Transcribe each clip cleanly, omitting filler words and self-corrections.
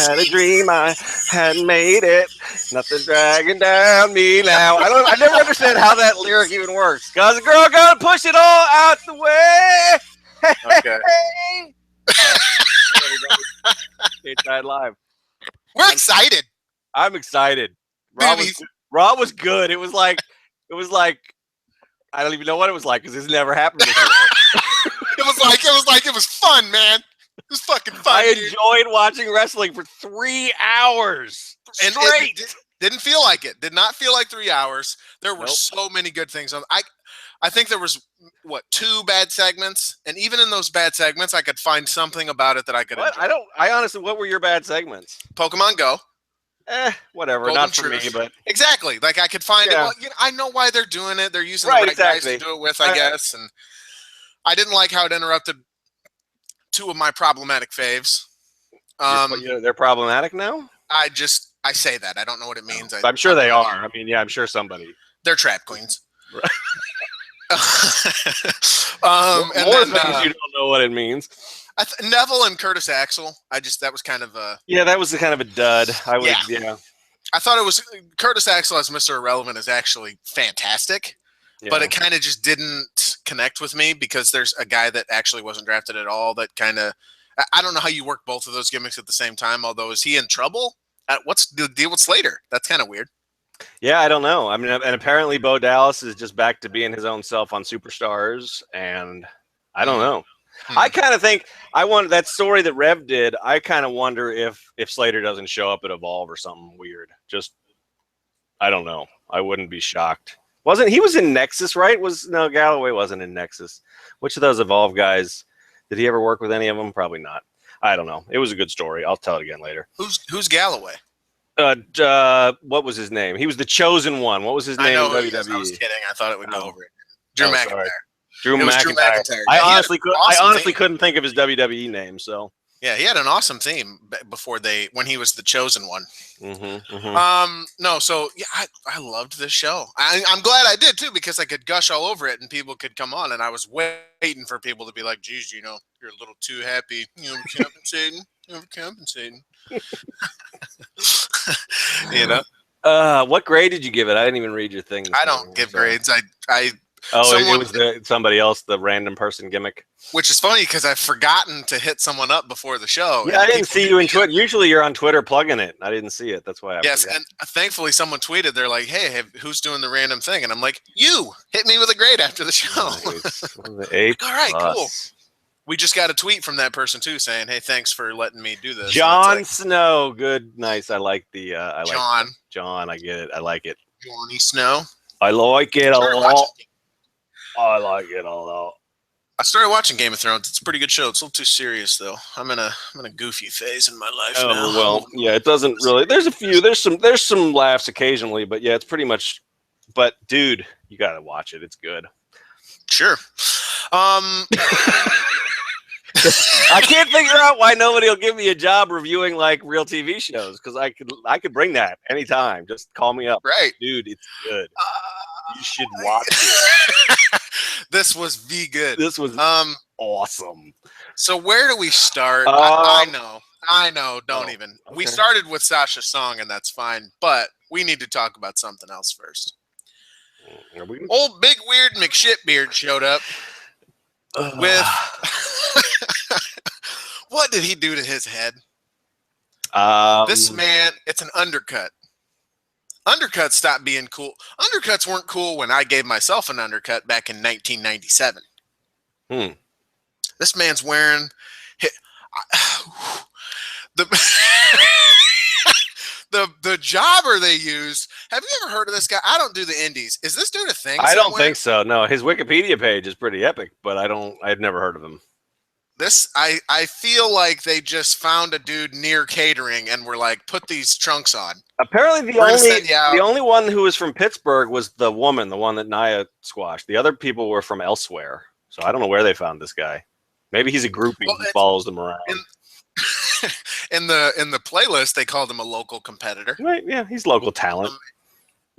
had a dream I hadn't made it. Nothing dragging down me now. I never understand how that lyric even works. Cause a girl gotta push it all out the way. Okay. Stateside Live. We're excited. I'm excited. Raw was good. It was like I don't even know what it was like because it's never happened before. it was fun, man. It was fucking fun. I enjoyed watching wrestling for 3 hours straight. It didn't feel like it. Did not feel like 3 hours. There were so many good things. I think there was 2 bad segments, and even in those bad segments, I could find something about it that I could enjoy. I honestly, what were your bad segments? Pokemon Go. Whatever. Golden Not for Truth. me, but exactly. Like I could find it. Well, I know why they're doing it. They're using the right guys to do it with, I guess. And I didn't like how it interrupted 2 of my problematic faves. They're problematic now. I say that. I don't know what it means. I'm sure they are. I mean, yeah, I'm sure somebody. They're trap queens. Right. More things you don't know what it means. Neville and Curtis Axel. That was kind of a that was kind of a dud. I thought it was Curtis Axel as Mr. Irrelevant is actually fantastic, but it kind of just didn't connect with me because there's a guy that actually wasn't drafted at all. That kind of I don't know how you work both of those gimmicks at the same time. Although is he in trouble? What's the deal with Slater? That's kind of weird. Yeah, I don't know. I mean, and apparently Bo Dallas is just back to being his own self on Superstars, and I don't know. I kind of think that story that Rev did. I kind of wonder if Slater doesn't show up at Evolve or something weird. Just I don't know. I wouldn't be shocked. He was in Nexus, right? No, Galloway wasn't in Nexus. Which of those Evolve guys did he ever work with? Any of them? Probably not. I don't know. It was a good story. I'll tell it again later. Who's Galloway? What was his name? He was the chosen one. What was his name? I know. I was kidding. I thought it would go over it. Drew McIntyre. Sorry. Drew McIntyre. I honestly couldn't think of his WWE name. So yeah, he had an awesome theme when he was the chosen one. No, so yeah, I loved this show. I'm glad I did too because I could gush all over it and people could come on, and I was waiting for people to be like, "Geez, you're a little too happy. Compensating." What grade did you give it? I didn't even read your thing. I don't give grades. It was somebody else, the random person gimmick. Which is funny because I've forgotten to hit someone up before the show. Yeah, I didn't see you in Twitter. Usually you're on Twitter plugging it. I didn't see it. That's why I forgot. And thankfully someone tweeted. They're like, hey, who's doing the random thing? And I'm like, you hit me with a grade after the show. Nice. All right, cool. We just got a tweet from that person too saying, hey, thanks for letting me do this. John Snow. Good. Nice. I like the John. I get it. I like it. Johnny Snow. I like it a lot. I like it a lot. I started watching Game of Thrones. It's a pretty good show. It's a little too serious though. I'm in a goofy phase in my life now. Well, yeah, it doesn't really. There's some laughs occasionally, but yeah, it's pretty much. But dude, you gotta watch it. It's good. Sure. I can't figure out why nobody will give me a job reviewing like real TV shows because I could bring that anytime. Just call me up, right, dude? It's good. You should watch it. This was good. This was awesome. So where do we start? I know. Don't even. Okay. We started with Sasha's song, and that's fine. But we need to talk about something else first. Old Big Weird McShitbeard showed up with. What did he do to his head? This man, it's an undercut. Undercuts stopped being cool. Undercuts weren't cool when I gave myself an undercut back in 1997. This man's wearing the jobber they used. Have you ever heard of this guy? I don't do the indies. Is this dude a thing? I don't think so. No, his Wikipedia page is pretty epic, but I've never heard of him. This I feel like they just found a dude near catering and were like, put these trunks on. Apparently the only one who was from Pittsburgh was the one that Nia squashed. The other people were from elsewhere. So I don't know where they found this guy. Maybe he's a groupie who follows them around. In the playlist, they called him a local competitor. Right, yeah, he's local talent.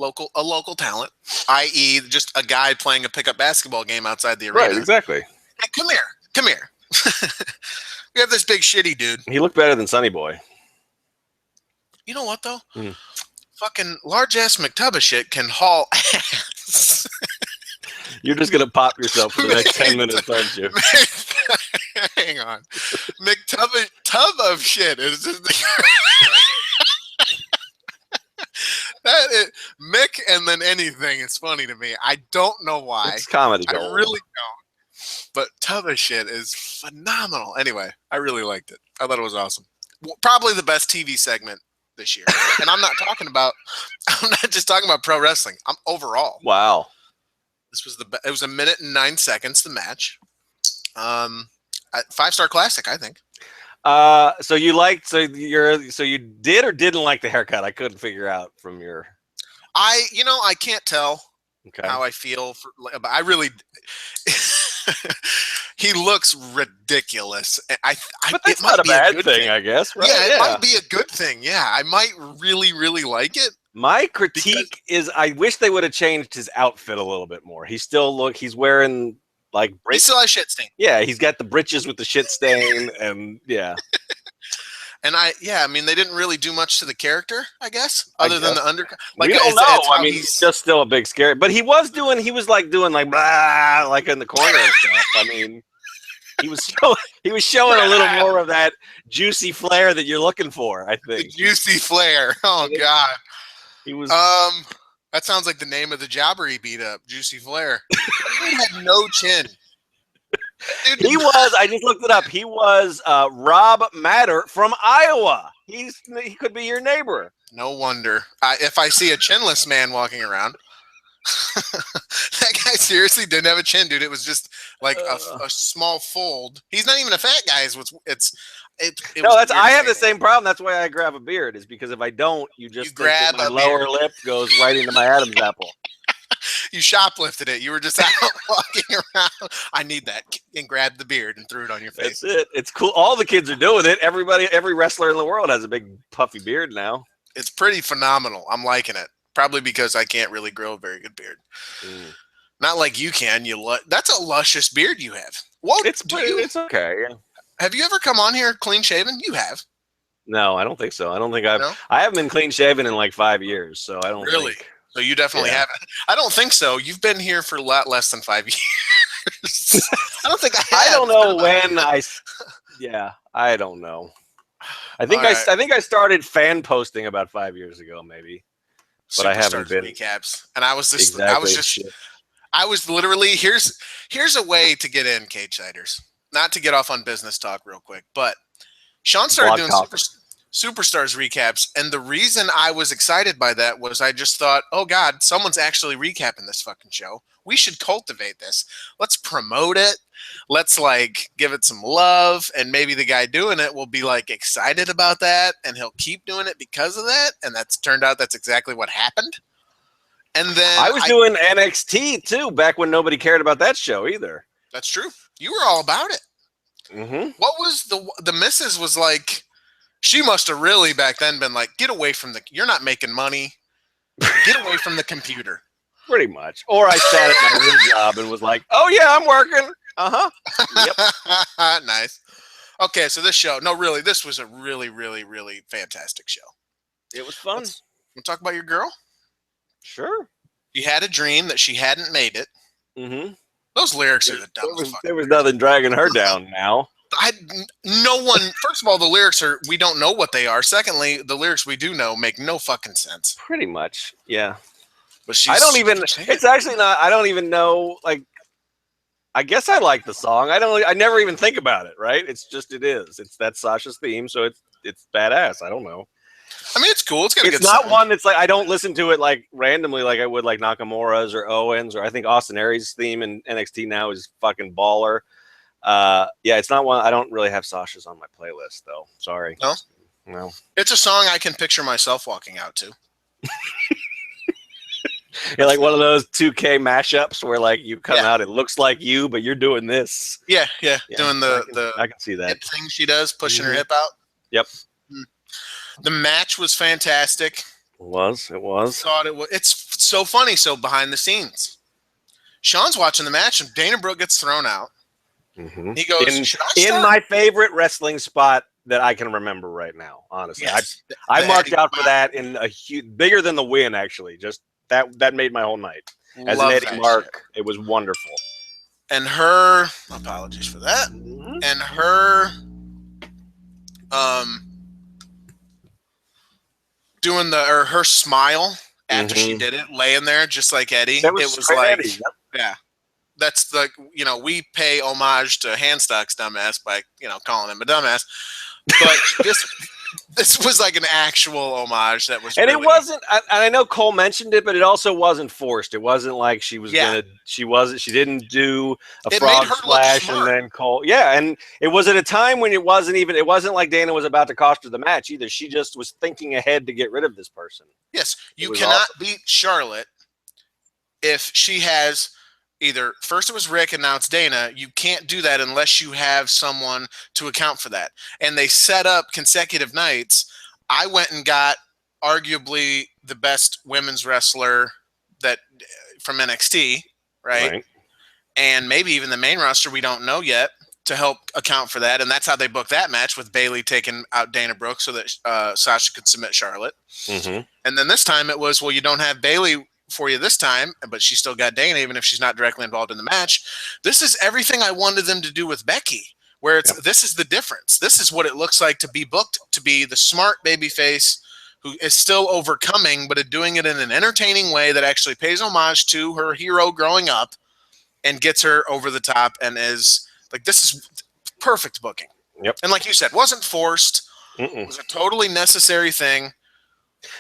A local talent, i.e. just a guy playing a pickup basketball game outside the arena. Right, exactly. Hey, come here. We have this big shitty dude. He looked better than Sonny Boy. You know what though? Mm. Fucking large ass McTubba shit can haul ass. You're just gonna pop yourself for the next 10 minutes, aren't you? Hang on. McTubba tub of shit is just that is, Mick and then anything is funny to me. I don't know why. It's comedy I gold. really don't. But tub of shit is phenomenal. Anyway, I really liked it. I thought it was awesome. Probably the best TV segment this year. And I'm not just talking about pro wrestling. I'm overall. Wow. This was it was 1 minute and 9 seconds, the match. 5-star classic, I think. So you did or didn't like the haircut? I couldn't figure out from your. I can't tell Okay. how I feel but I really. He looks ridiculous. But that's not a bad thing, I guess. Right? Yeah, it might be a good thing. Yeah, I might really, really like it. My critique is I wish they would have changed his outfit a little bit more. He's wearing like He still has shit stain. Yeah, he's got the breeches with the shit stain, and yeah. And I mean, they didn't really do much to the character, I guess, other than the undercut. Like, we don't know. I mean, he's just still a big scary. But he was doing like blah, like in the corner and stuff. I mean, he was showing a little more of that juicy flair that you're looking for, I think. The juicy flair. Oh God. He was. That sounds like the name of the jobber he beat up, Juicy Flair. He had no chin. Dude, he was. I just looked it up. He was Rob Matter from Iowa. He could be your neighbor. No wonder. If I see a chinless man walking around, that guy seriously didn't have a chin, dude. It was just like a small fold. He's not even a fat guy. I have the same problem. That's why I grab a beard. Is because if I don't, you grab my lower lip goes right into my Adam's apple. You shoplifted it. You were just out walking around. I need that, and grabbed the beard and threw it on your face. That's it. It's cool. All the kids are doing it. Every wrestler in the world has a big puffy beard now. It's pretty phenomenal. I'm liking it. Probably because I can't really grow a very good beard. Mm. Not like you can. That's a luscious beard you have. It's okay. Have you ever come on here clean shaven? You have. No, I don't think so. I don't think I haven't been clean shaven in like 5 years, so I don't really. So you definitely haven't. I don't think so. You've been here for a lot less than 5 years. I don't think I have. I don't know when I don't know. I think I started fan posting about 5 years ago, maybe. But I haven't been recaps. And I was literally here's a way to get in, Cage Siders. Not to get off on business talk real quick, but Sean started doing Superstars recaps, and the reason I was excited by that was I just thought, oh God, someone's actually recapping this fucking show. We should cultivate this. Let's promote it. Let's give it some love, and maybe the guy doing it will be excited about that, and he'll keep doing it because of that. And that's turned out that's exactly what happened. And then I was doing NXT too back when nobody cared about that show either. That's true. You were all about it. Mm-hmm. What was the missus was like? She must have really back then been like, get away from you're not making money. Get away from the computer. Pretty much. Or I sat at my real job and was like, oh yeah, I'm working. Yep. Nice. Okay, so this was a really, really, really fantastic show. It was fun. We'll talk about your girl? Sure. You had a dream that she hadn't made it. Mm-hmm. Those lyrics are the dumbest. There was nothing dragging her down now. First of all, the lyrics we don't know what they are. Secondly, the lyrics we do know make no fucking sense. Pretty much, yeah. But it's actually not, I don't even know, I guess I like the song. I never even think about it, right? It's just, that's Sasha's theme, so it's badass. I don't know. I mean, it's cool. It's got a good It's not song. one that's I don't listen to it randomly like I would Nakamura's or Owens, or I think Austin Aries' theme in NXT now is fucking baller. It's not one. I don't really have Sasha's on my playlist though. Sorry. No. It's a song I can picture myself walking out to. Yeah, like one of those 2K mashups where you come out, it looks like you, but you're doing this. Yeah. Doing I can see that hip thing she does, pushing her hip out. Yep. The match was fantastic. It was. It's so funny. So behind the scenes, Sean's watching the match, and Dana Brooke gets thrown out. Mm-hmm. He goes, in my favorite wrestling spot that I can remember right now. Honestly, Yes, I marked Eddie out for that in a huge, bigger than the win. Actually, just that made my whole night. As an love Eddie that mark, shit. it was wonderful. And her apologies for that. Mhm. And her doing her smile after she Mhm. did it, laying there just like Eddie. That was It was straight like, Eddie. Yep. yeah, that's the we pay homage to Handstock's dumbass by calling him a dumbass, but this was like an actual homage that was And it really wasn't. I know Cole mentioned it, but it also wasn't forced. It wasn't like she was yeah. gonna. She wasn't. She didn't do a It made frog her look splash and smart. then Cole. Yeah, and it was at a time when it wasn't even. It wasn't like Dana was about to cost her the match either. She just was thinking ahead to get rid of this person. Yes, It you was cannot awesome. beat Charlotte if she has either first it was Rick and now it's Dana. You can't do that unless you have someone to account for that. And they set up consecutive nights. I went and got arguably the best women's wrestler that from NXT, right? Right. And maybe even the main roster, we don't know yet, to help account for that. And that's how they booked that match, with Bayley taking out Dana Brooke so that Sasha could submit Charlotte. Mm-hmm. And then this time it was, well, you don't have Bayley for you this time, but she still got Dana, even if she's not directly involved in the match. This is everything I wanted them to do with Becky, where Yep. this is the difference. This is what it looks like to be booked, to be the smart babyface who is still overcoming, but doing it in an entertaining way that actually pays homage to her hero growing up and gets her over the top, and is like, this is perfect booking. Yep. And like you said, wasn't forced. Mm-mm. It was a totally necessary thing.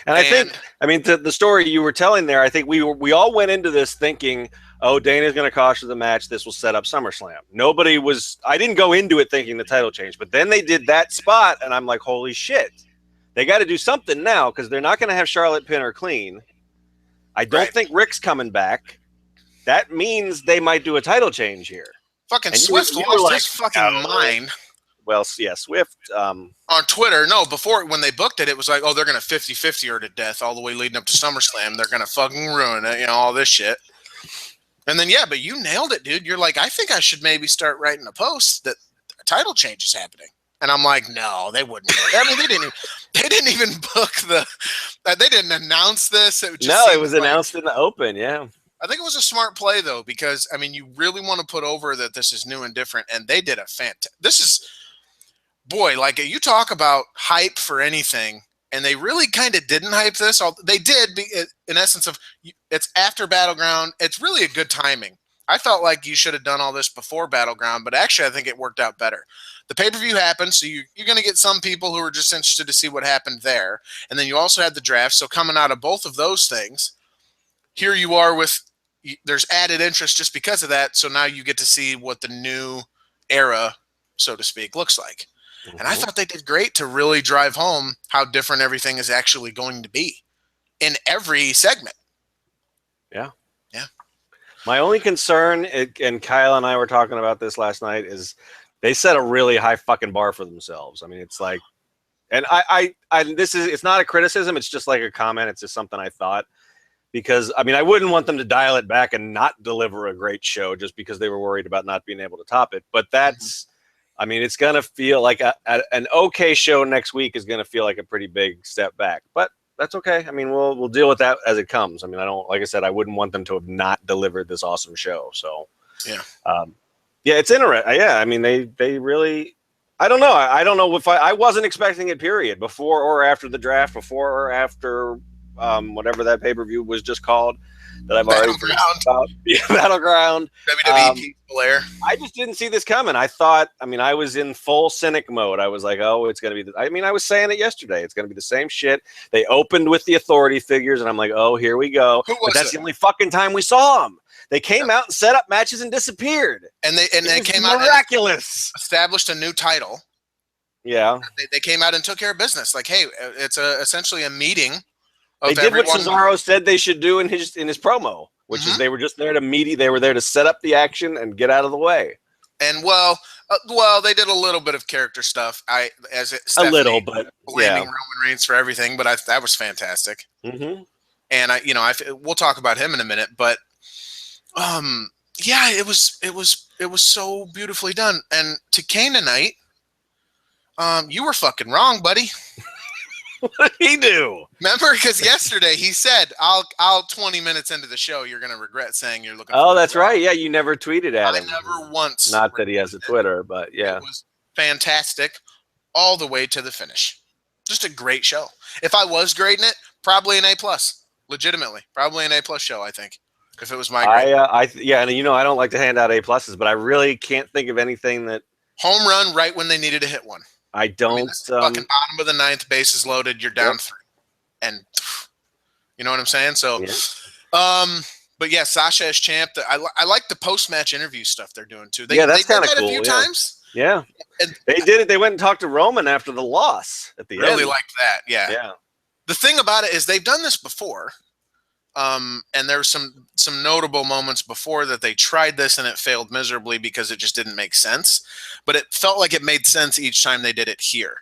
And I think, I mean, the story you were telling there, I think we all went into this thinking, oh, Dana's going to cost her the match. This will set up SummerSlam. Nobody was. I didn't go into it thinking the title change, but then they did that spot, and I'm like, holy shit, they got to do something now because they're not going to have Charlotte pin her clean. I don't think Rick's coming back. That means they might do a title change here. Fucking And Swift lost his fucking mind. Well, yeah, Swift. On Twitter, no, before, when they booked it, it was like, oh, they're going to 50-50 her to death all the way leading up to SummerSlam. They're going to fucking ruin it, all this shit. And then, yeah, but you nailed it, dude. You're like, I think I should maybe start writing a post that a title change is happening. And I'm like, no, they wouldn't. I mean, they didn't even book they didn't announce this. It was announced in the open, yeah. I think it was a smart play, though, because, I mean, you really want to put over that this is new and different, and they did a this is, boy, like, you talk about hype for anything, and they really kind of didn't hype this. They did, in essence of, it's after Battleground. It's really a good timing. I felt like you should have done all this before Battleground, but actually I think it worked out better. The pay-per-view happened, so you're going to get some people who are just interested to see what happened there, and then you also had the draft, so coming out of both of those things, here you are with, there's added interest just because of that. So now you get to see what the new era, so to speak, looks like. Mm-hmm. And I thought they did great to really drive home how different everything is actually going to be in every segment. Yeah. Yeah. My only concern, and Kyle and I were talking about this last night, is they set a really high fucking bar for themselves. I mean, it's like, and it's not a criticism. It's just like a comment. It's just something I thought. Because, I mean, I wouldn't want them to dial it back and not deliver a great show just because they were worried about not being able to top it. But that's, I mean, it's going to feel like an okay show next week is going to feel like a pretty big step back. But that's okay. I mean, we'll deal with that as it comes. I mean, like I said, I wouldn't want them to have not delivered this awesome show. So, yeah. Yeah, it's interesting. Yeah, I mean, they really, I don't know. I don't know if I wasn't expecting it, period, before or after the draft, before or after whatever that pay-per-view was just called that I've already forgotten about. Yeah, Battleground. WWE Blair. I just didn't see this coming. I thought, I mean, I was in full cynic mode. I was like, oh, it's going to be, I mean, I was saying it yesterday. It's going to be the same shit. They opened with the Authority figures, and I'm like, oh, here we go. But that's the only fucking time we saw them. They came out and set up matches and disappeared. And they came out miraculous. Established a new title. Yeah. They came out and took care of business. Like, hey, it's essentially a meeting. They did what Cesaro said they should do in his promo, which is they were just there to they were there to set up the action and get out of the way. And well, they did a little bit of character stuff. A little, but blaming Roman Reigns for everything, but that was fantastic. Mm-hmm. And we'll talk about him in a minute, but yeah, it was so beautifully done. And to Kane tonight, You were fucking wrong, buddy. What did he do? Remember, because yesterday he said, "I'll 20 minutes into the show, you're gonna regret saying you're looking." Oh, that's right. Yeah, you never tweeted at him. I never once. Not that he has a Twitter, but yeah, it was fantastic all the way to the finish. Just a great show. If I was grading it, probably an A+. Legitimately, probably an A+ show. I think if it was my grade. and I don't like to hand out A+, but I really can't think of anything that home run right when they needed to hit one. I don't. Fucking bottom of the ninth, bases loaded. You're down 3, and you know what I'm saying. So, but yeah, Sasha as champ. I like the post match interview stuff they're doing too. That's kind of cool. A few times. Yeah, and they did it. They went and talked to Roman after the loss at the end. Really liked that. Yeah. Yeah. The thing about it is they've done this before. And there were some notable moments before that they tried this and it failed miserably because it just didn't make sense. But it felt like it made sense each time they did it here.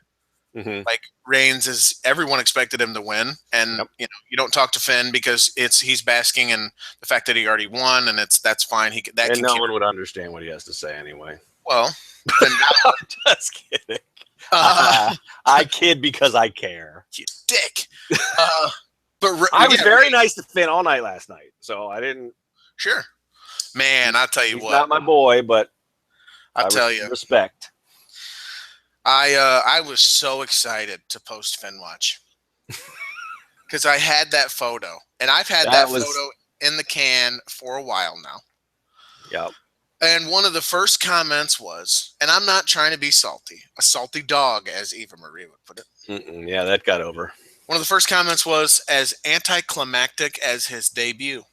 Mm-hmm. Like Reigns everyone expected him to win, and you don't talk to Finn because he's basking in the fact that he already won, and that's fine. No one would understand what he has to say anyway. Well, I'm just kidding. I kid because I care. You dick. But I was very nice to Finn all night last night, so I didn't. Sure, man. I'll tell you he's what. Not my boy, but I'll tell you respect. I was so excited to post Finn watch because I had that photo, and I've had that photo in the can for a while now. Yep. And one of the first comments was, and I'm not trying to be salty, a salty dog, as Eva Marie would put it. Yeah, that got over. One of the first comments was as anticlimactic as his debut.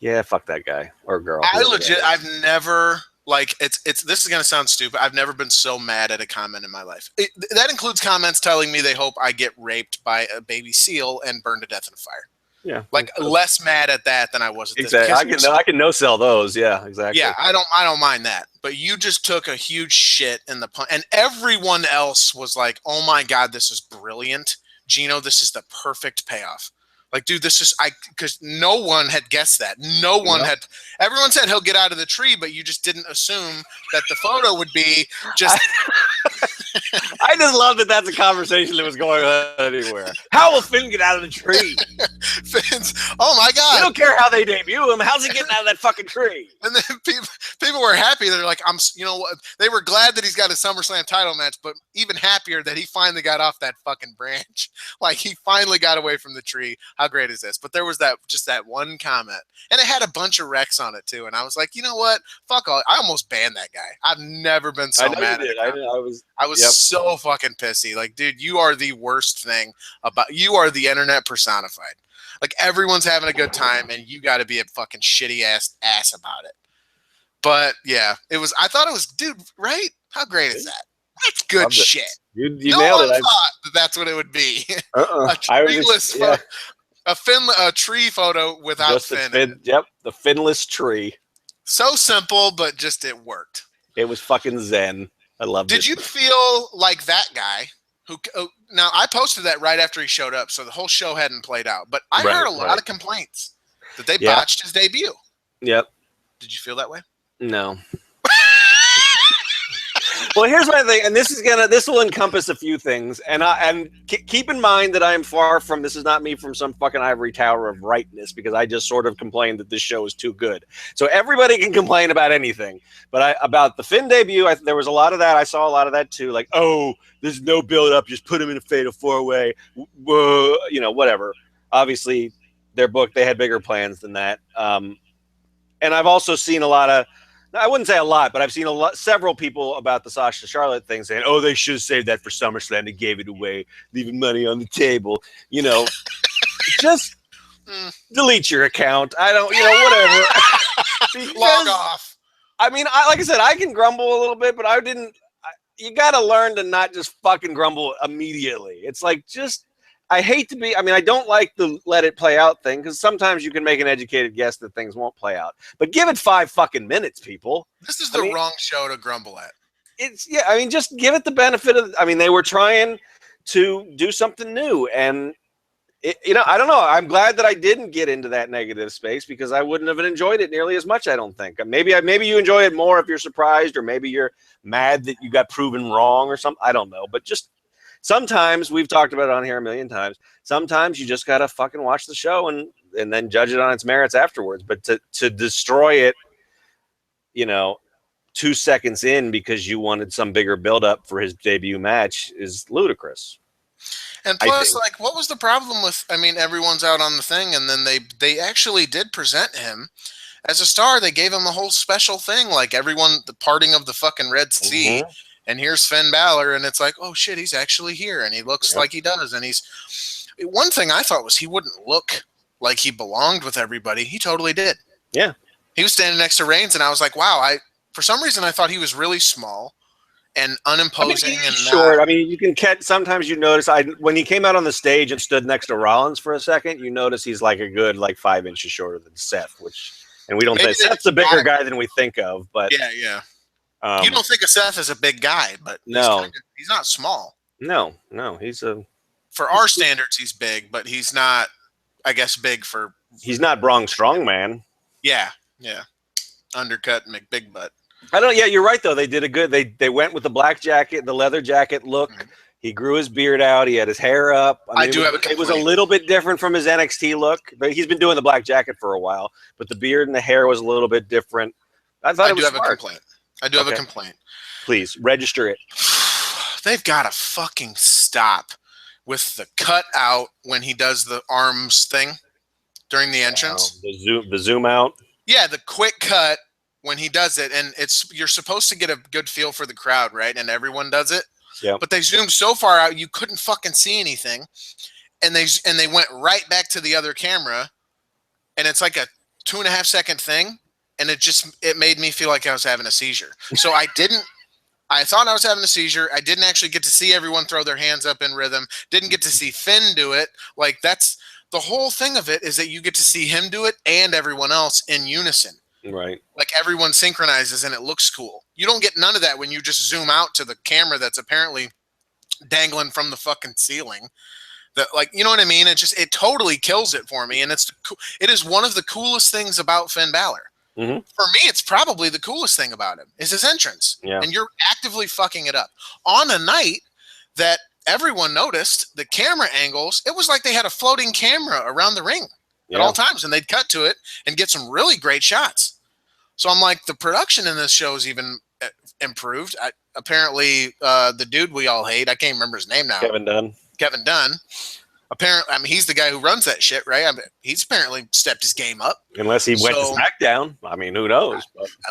Yeah, fuck that guy or girl. I've never this is gonna sound stupid. I've never been so mad at a comment in my life. That includes comments telling me they hope I get raped by a baby seal and burned to death in a fire. Yeah, less mad at that than I was at this. Exactly. I can no sell those. Yeah, exactly. Yeah, I don't mind that. But you just took a huge shit in the pun, and everyone else was like, "Oh my god, this is brilliant." Gino, this is the perfect payoff. Like, dude, because no one had guessed that. No one had. Everyone said he'll get out of the tree, but you just didn't assume that the photo would be just. I just love that that's a conversation that was going on anywhere. How will Finn get out of the tree? Finn's, oh my god! I don't care how they debut him. How's he getting out of that fucking tree? And then people were happy. They're like, they were glad that he's got a SummerSlam title match, but even happier that he finally got off that fucking branch. Like he finally got away from the tree. How great is this? But there was that one comment, and it had a bunch of wrecks on it too. And I was like, you know what? Fuck all. I almost banned that guy. I've never been so mad at him. I was so fucking pissy. Like, dude, you are the worst thing you are the internet personified. Like everyone's having a good time, and you got to be a fucking shitty ass about it. But yeah, I thought it was, dude. Right? How great is that? That's good shit. You nailed it. Thought that's what it would be. A treeless a tree photo without just Finn. The Finnless tree. So simple, but just it worked. It was fucking zen. I loved it. Did you feel like that guy who? Now I posted that right after he showed up, so the whole show hadn't played out. But I heard a lot of complaints that they botched his debut. Yep. Did you feel that way? No. Well, here's my thing, and this will encompass a few things, and keep in mind that I am far from. This is not me from some fucking ivory tower of rightness, because I just sort of complained that this show is too good. So everybody can complain about anything, but about the Finn debut, there was a lot of that. I saw a lot of that too, like, oh, there's no build up, just put him in a fatal 4-way, whatever. Obviously, their book, they had bigger plans than that. And I've also seen a lot of. I wouldn't say a lot, but I've seen several people about the Sasha Charlotte thing saying, "Oh, they should have saved that for SummerSlam. They gave it away, leaving money on the table." Just delete your account. I don't, whatever. Log off. I mean, like I said, I can grumble a little bit, but you got to learn to not just fucking grumble immediately. It's like I hate to be. I mean, I don't like the let it play out thing, because sometimes you can make an educated guess that things won't play out. But give it 5 fucking minutes, people. This is the wrong show to grumble at. Just give it the benefit of. I mean, they were trying to do something new, and I don't know. I'm glad that I didn't get into that negative space because I wouldn't have enjoyed it nearly as much. I don't think. Maybe you enjoy it more if you're surprised, or maybe you're mad that you got proven wrong or something. I don't know. But just sometimes, we've talked about it on here a million times. Sometimes you just gotta fucking watch the show and then judge it on its merits afterwards. But to destroy it, 2 seconds in because you wanted some bigger buildup for his debut match is ludicrous. And plus, like, what was the problem with? I mean, everyone's out on the thing, and then they actually did present him as a star. They gave him a whole special thing, like everyone, the parting of the fucking Red Sea, and here's Finn Balor, and it's like, oh shit, he's actually here, and he looks like he does, and he's. One thing I thought was he wouldn't look like he belonged with everybody. He totally did. Yeah, he was standing next to Reigns, and I was like, wow. For some reason, I thought he was really small and unimposing and short. I mean, you can catch. Sometimes you notice. When he came out on the stage and stood next to Rollins for a second, you notice he's like a good 5 inches shorter than Seth. And we don't say Seth's a bigger guy than we think of. But yeah. You don't think of Seth as a big guy, but no, he's not small. No, he's for our standards, he's big, but he's not. I guess big for. He's not Braun Strowman. Yeah. Undercut and big butt. I don't. Yeah, you're right though. They did a good. They went with the black jacket, the leather jacket look. He grew his beard out. He had his hair up. I do have a complaint. It was a little bit different from his NXT look, but he's been doing the black jacket for a while. But the beard and the hair was a little bit different. I thought it was smart. I do have a complaint. Please register it. They've got to fucking stop with the cut out when he does the arms thing during the entrance. The zoom out. Yeah, the quick cut. When he does it, and you're supposed to get a good feel for the crowd, right? And everyone does it. Yeah. But they zoomed so far out you couldn't fucking see anything, and they went right back to the other camera, and it's like a 2.5 second thing, and it made me feel like I was having a seizure. So I thought I was having a seizure. I didn't actually get to see everyone throw their hands up in rhythm. Didn't get to see Finn do it. Like that's the whole thing of it is that you get to see him do it and everyone else in unison. Right. Like everyone synchronizes and it looks cool. You don't get none of that when you just zoom out to the camera that's apparently dangling from the fucking ceiling. That, like, you know what I mean? It totally kills it for me. And it is one of the coolest things about Finn Balor. Mm-hmm. For me, it's probably the coolest thing about him is his entrance. Yeah. And you're actively fucking it up. On a night that everyone noticed the camera angles, it was like they had a floating camera around the ring at all times, and they'd cut to it and get some really great shots. So I'm like, the production in this show is even improved. Apparently, the dude we all hate, I can't remember his name now. Kevin Dunn. Apparently, I mean, he's the guy who runs that shit, right? I mean, he's apparently stepped his game up. Unless he went to SmackDown. I mean, who knows?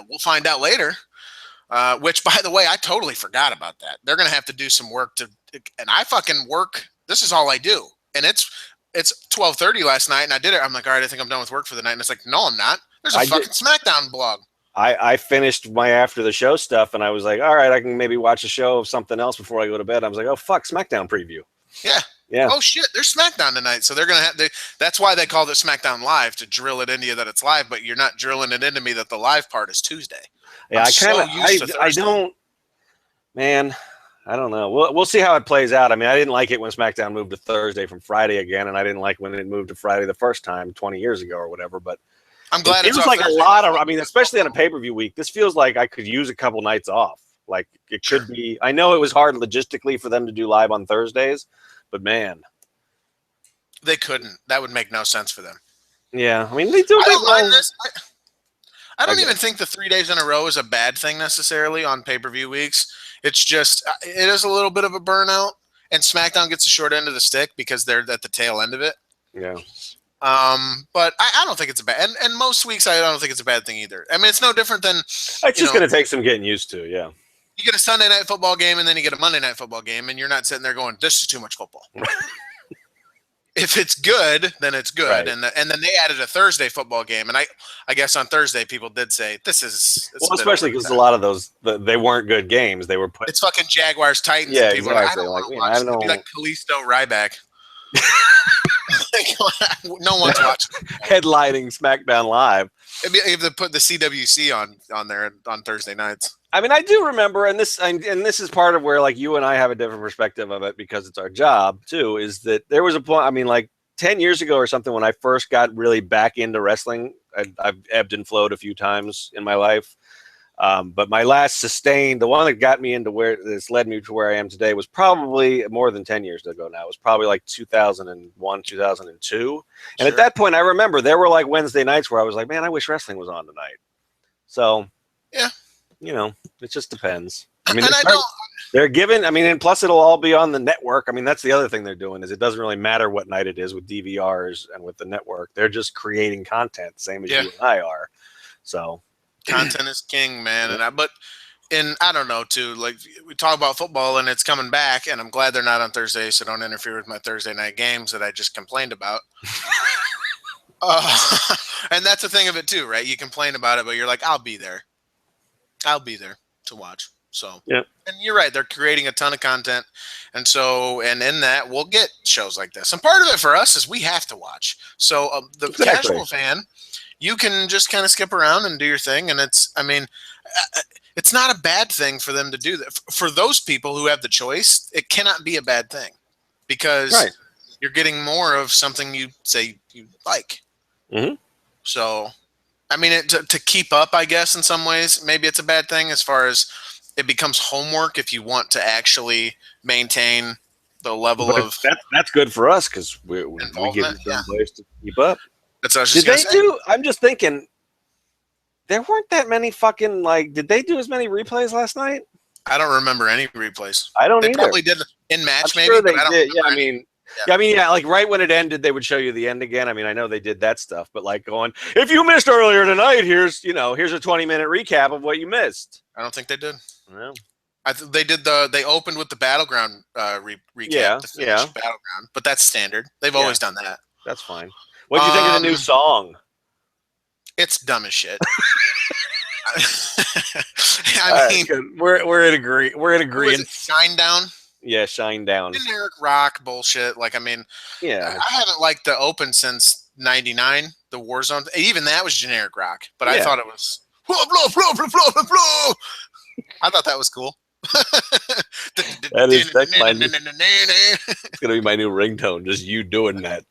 We'll find out later. Which, by the way, I totally forgot about that. They're going to have to do some work and I fucking work. This is all I do. And it's 12:30 last night, and I did it. I'm like, all right, I think I'm done with work for the night. And it's like, no, I'm not. There's a fucking SmackDown blog. I finished my after the show stuff, and I was like, all right, I can maybe watch a show of something else before I go to bed. I was like, oh fuck, SmackDown preview. Yeah. Oh shit, there's SmackDown tonight, so they're gonna have. That's why they called it SmackDown Live, to drill it into you that it's live, but you're not drilling it into me that the live part is Tuesday. Yeah, I don't. Man, I don't know. We'll see how it plays out. I mean, I didn't like it when SmackDown moved to Thursday from Friday again, and I didn't like when it moved to Friday the first time 20 years ago or whatever. But I'm glad it feels like Thursday. A lot of. I mean, especially on a pay-per-view week, this feels like I could use a couple nights off. Like it could be. I know it was hard logistically for them to do live on Thursdays, but man, they couldn't. That would make no sense for them. Yeah, I mean, they do. I don't mind this. I don't even think the 3 days in a row is a bad thing necessarily on pay-per-view weeks. It's just, it is a little bit of a burnout, and SmackDown gets the short end of the stick because they're at the tail end of it. Yeah. But I don't think it's a bad, and most weeks I don't think it's a bad thing either. I mean, it's no different than. It's just going to take some getting used to, yeah. You get a Sunday night football game, and then you get a Monday night football game, and you're not sitting there going, this is too much football. If it's good, then it's good. Right. And then they added a Thursday football game. And I guess on Thursday, people did say, this is... Well, especially because a lot of those, they weren't good games. They were put... It's fucking Jaguars, Titans. Yeah, and people exactly. Are like, I don't want to watch. It'd be like Kalisto Ryback. No one's watching. Headlining SmackDown Live. If they put the CWC on there on Thursday nights. I mean, I do remember, and this is part of where like you and I have a different perspective of it because it's our job too. Is that there was a point? I mean, like 10 years ago or something when I first got really back into wrestling. I've ebbed and flowed a few times in my life. But my last sustained, the one that got me into where this led me to where I am today was probably more than 10 years ago now. It was probably like 2001, 2002. And at that point, I remember there were like Wednesday nights where I was like, man, I wish wrestling was on tonight. So, yeah, it just depends. I mean, and they're given, and plus it'll all be on the network. I mean, that's the other thing they're doing is it doesn't really matter what night it is with DVRs and with the network. They're just creating content, same as you and I are. So content is king, man. And I don't know too. Like we talk about football and it's coming back, and I'm glad they're not on Thursday, so don't interfere with my Thursday night games that I just complained about. And that's the thing of it too, right? You complain about it, but you're like, I'll be there to watch. So yeah, and you're right. They're creating a ton of content, and in that we'll get shows like this. And part of it for us is we have to watch. So the casual fan, you can just kind of skip around and do your thing, and it's not a bad thing for them to do that. For those people who have the choice, it cannot be a bad thing because you're getting more of something you say you like. Mm-hmm. So, to keep up, I guess in some ways, maybe it's a bad thing as far as it becomes homework if you want to actually maintain the level of. That's good for us because we give them place to keep up. That's what I was just Did they do? I'm just thinking. There weren't that many fucking did they do as many replays last night? I don't remember any replays. I don't either. They probably did in match, maybe. Sure they did. Yeah, like right when it ended, they would show you the end again. I know they did that stuff, but like going, if you missed earlier tonight, here's a 20-minute recap of what you missed. I don't think they did. No. They did they opened with the Battleground recap. Battleground, but that's standard. They've always done that. That's fine. What do you think of the new song? It's dumb as shit. We're in agree. We're in agreement. Shine Down. Yeah, Shine Down. Generic rock bullshit. I haven't liked the open since '99. The Warzone. Even that was generic rock, but I thought it was. I thought that was cool. It's gonna be my new ringtone. Just you doing that.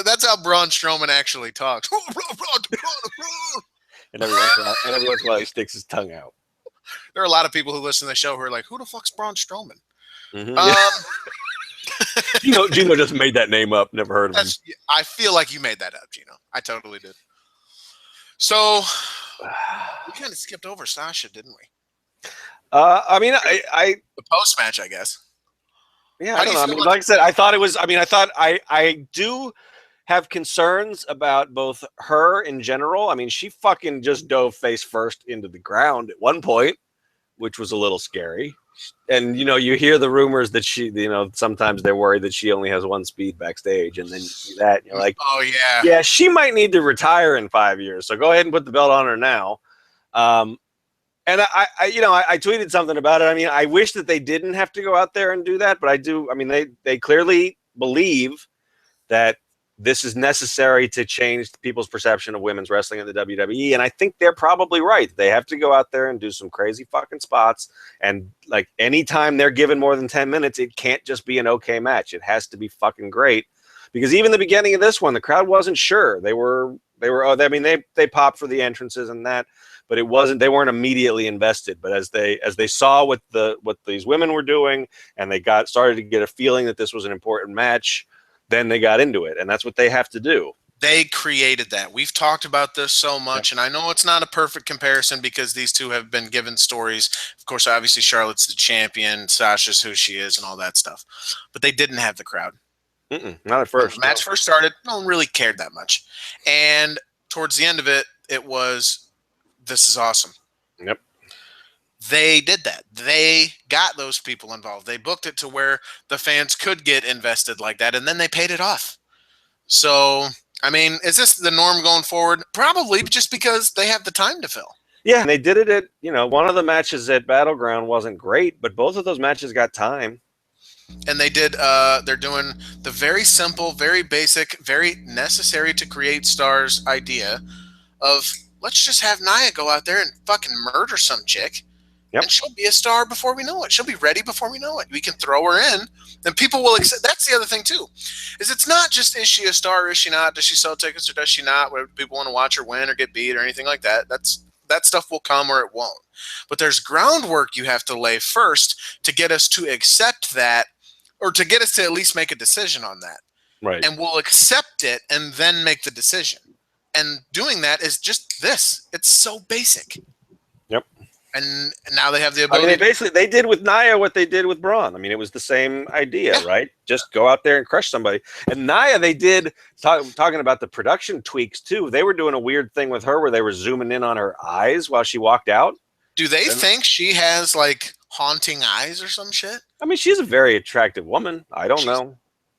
That's how Braun Strowman actually talks. And every once in a while, he sticks his tongue out. There are a lot of people who listen to the show who are like, "Who the fuck's Braun Strowman?" Mm-hmm. Gino just made that name up. Never heard of him. I feel like you made that up, Gino. I totally did. So we kind of skipped over Sasha, didn't we? The post match, I guess. Yeah, I don't know. Like I said, I thought it was. I do have concerns about both her in general. She fucking just dove face first into the ground at one point, which was a little scary. And you hear the rumors that she, sometimes they're worried that she only has one speed backstage, and then you see that, and you're like, oh yeah, she might need to retire in 5 years. So go ahead and put the belt on her now. And I tweeted something about it. I wish that they didn't have to go out there and do that, but I do. They clearly believe that this is necessary to change people's perception of women's wrestling in the WWE. And I think they're probably right. They have to go out there and do some crazy fucking spots. And anytime they're given more than 10 minutes, it can't just be an okay match. It has to be fucking great. Because even the beginning of this one, the crowd wasn't sure. They popped for the entrances and that, but they weren't immediately invested. But as they saw what these women were doing, and they started to get a feeling that this was an important match, then they got into it, and that's what they have to do. They created that. We've talked about this so much, and I know it's not a perfect comparison because these two have been given stories. Of course, obviously, Charlotte's the champion, Sasha's who she is, and all that stuff. But they didn't have the crowd. Not at first. When the match first started, no one really cared that much. And towards the end of it, it was, this is awesome. Yep. They did that. They got those people involved. They booked it to where the fans could get invested like that, and then they paid it off. So, is this the norm going forward? Probably, just because they have the time to fill. Yeah, and they did it at, one of the matches at Battleground wasn't great, but both of those matches got time. And they did, they're doing the very simple, very basic, very necessary to create stars idea of, let's just have Nia go out there and fucking murder some chick. And she'll be a star before we know it. She'll be ready before we know it. We can throw her in, and people will accept. That's the other thing too, is it's not just is she a star or is she not? Does she sell tickets or does she not? Where people want to watch her win or get beat or anything like that. That stuff will come or it won't. But there's groundwork you have to lay first to get us to accept that, or to get us to at least make a decision on that. Right. And we'll accept it and then make the decision. And doing that is just this. It's so basic. Yep. And now they have the ability. I mean, they did with Nia what they did with Braun. I mean, it was the same idea, right? Just go out there and crush somebody. And Nia, they did talking about the production tweaks too. They were doing a weird thing with her where they were zooming in on her eyes while she walked out. Do they think she has like haunting eyes or some shit? I mean, she's a very attractive woman. I don't know.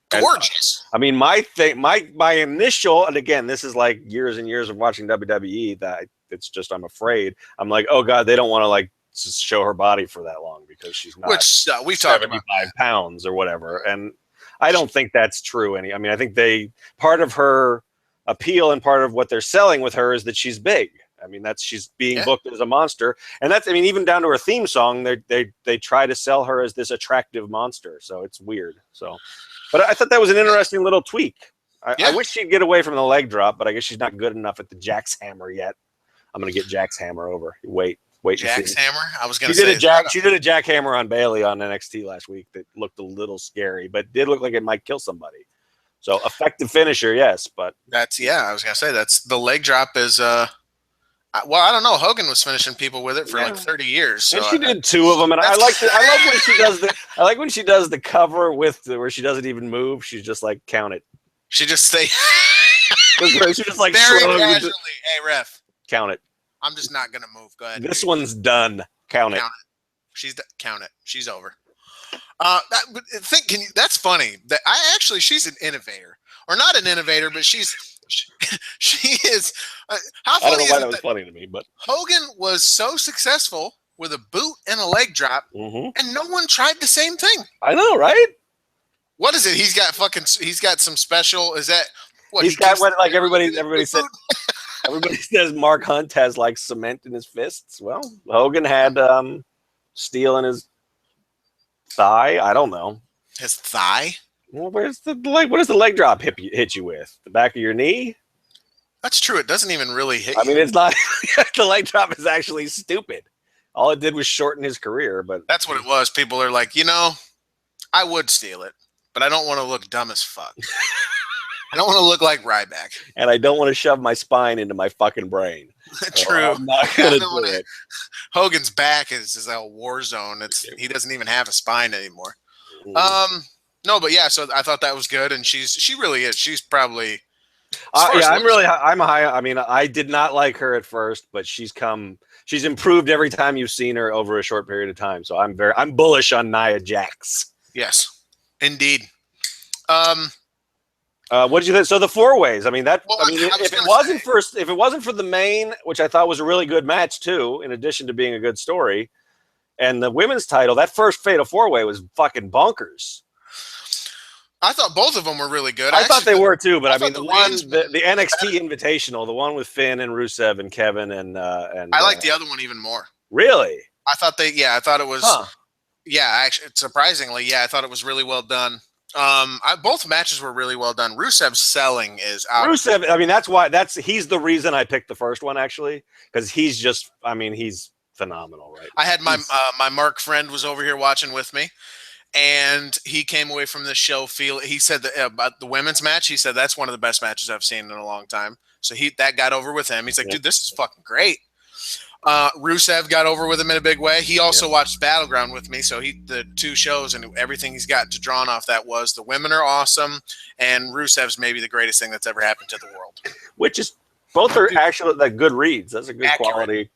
Gorgeous. And, I mean, my initial, and again, this is like years and years of watching WWE. That it's just I'm afraid. I'm like, oh god, they don't want to like show her body for that long because she's not. Which we've talked about 75 pounds or whatever, and I don't think that's true. I mean, I think part of her appeal and part of what they're selling with her is that she's big. I mean, she's being booked as a monster, and that's, I mean, even down to her theme song, they try to sell her as this attractive monster. So it's weird. So. But I thought that was an interesting little tweak. I wish she'd get away from the leg drop, but I guess she's not good enough at the Jax hammer yet. I'm going to get Jax hammer over. Wait. Jax hammer? I was going to say. She did a Jack hammer on Bailey on NXT last week that looked a little scary, but did look like it might kill somebody. So effective finisher, yes. But I was going to say, that's the leg drop is, well, I don't know. Hogan was finishing people with it for like 30 years. So and she did two of them, and I like when she does I like when she does the cover where she doesn't even move. She's just like, count it. She just say. She just like very casually. Hey, ref, count it. I'm just not gonna move. Go ahead. This one's done. Count it. Count it. She's over. That's funny. She's an innovator, or not an innovator, but she is. How funny I don't know why is that was funny to me, but Hogan was so successful with a boot and a leg drop, and no one tried the same thing. I know, right? What is it? He's got some special. Is that what he's got? What, like everybody said. Everybody says Mark Hunt has like cement in his fists. Well, Hogan had steel in his thigh. I don't know. His thigh? Well, where's the leg? What does the leg drop hit you with? The back of your knee? That's true. It doesn't even really hit you. I mean, it's not. The leg drop is actually stupid. All it did was shorten his career. But that's what it was. People are like, I would steal it, but I don't want to look dumb as fuck. I don't want to look like Ryback. And I don't want to shove my spine into my fucking brain. True. I'm not going to do it. Hogan's back is a war zone. He doesn't even have a spine anymore. No, but yeah, so I thought that was good, and she really is. She's probably I'm high. I mean, I did not like her at first, but she's improved every time you've seen her over a short period of time. So I'm bullish on Nia Jax. Yes, indeed. What did you think? So the 4-ways. I mean, if it wasn't for the main, which I thought was a really good match too, in addition to being a good story, and the women's title, that first Fatal 4-way was fucking bonkers. I thought both of them were really good. I thought they were too, but I mean, the NXT Invitational, the one with Finn and Rusev and Kevin and I like the other one even more. Really? I thought it was. Huh. Yeah, actually, surprisingly, I thought it was really well done. Both matches were really well done. Rusev's selling is out. Rusev, I mean, he's the reason I picked the first one actually, because he's phenomenal, right? I had my Mark friend was over here watching with me, and he came away from the show he said that about the women's match. He said that's one of the best matches I've seen in a long time. So that got over with him. He's like, dude, this is fucking great. Rusev got over with him in a big way. He also watched Battleground with me, so the two shows and everything he's got to drawn off that was the women are awesome, and Rusev's maybe the greatest thing that's ever happened to the world. Which is both are actually like good reads. That's a good quality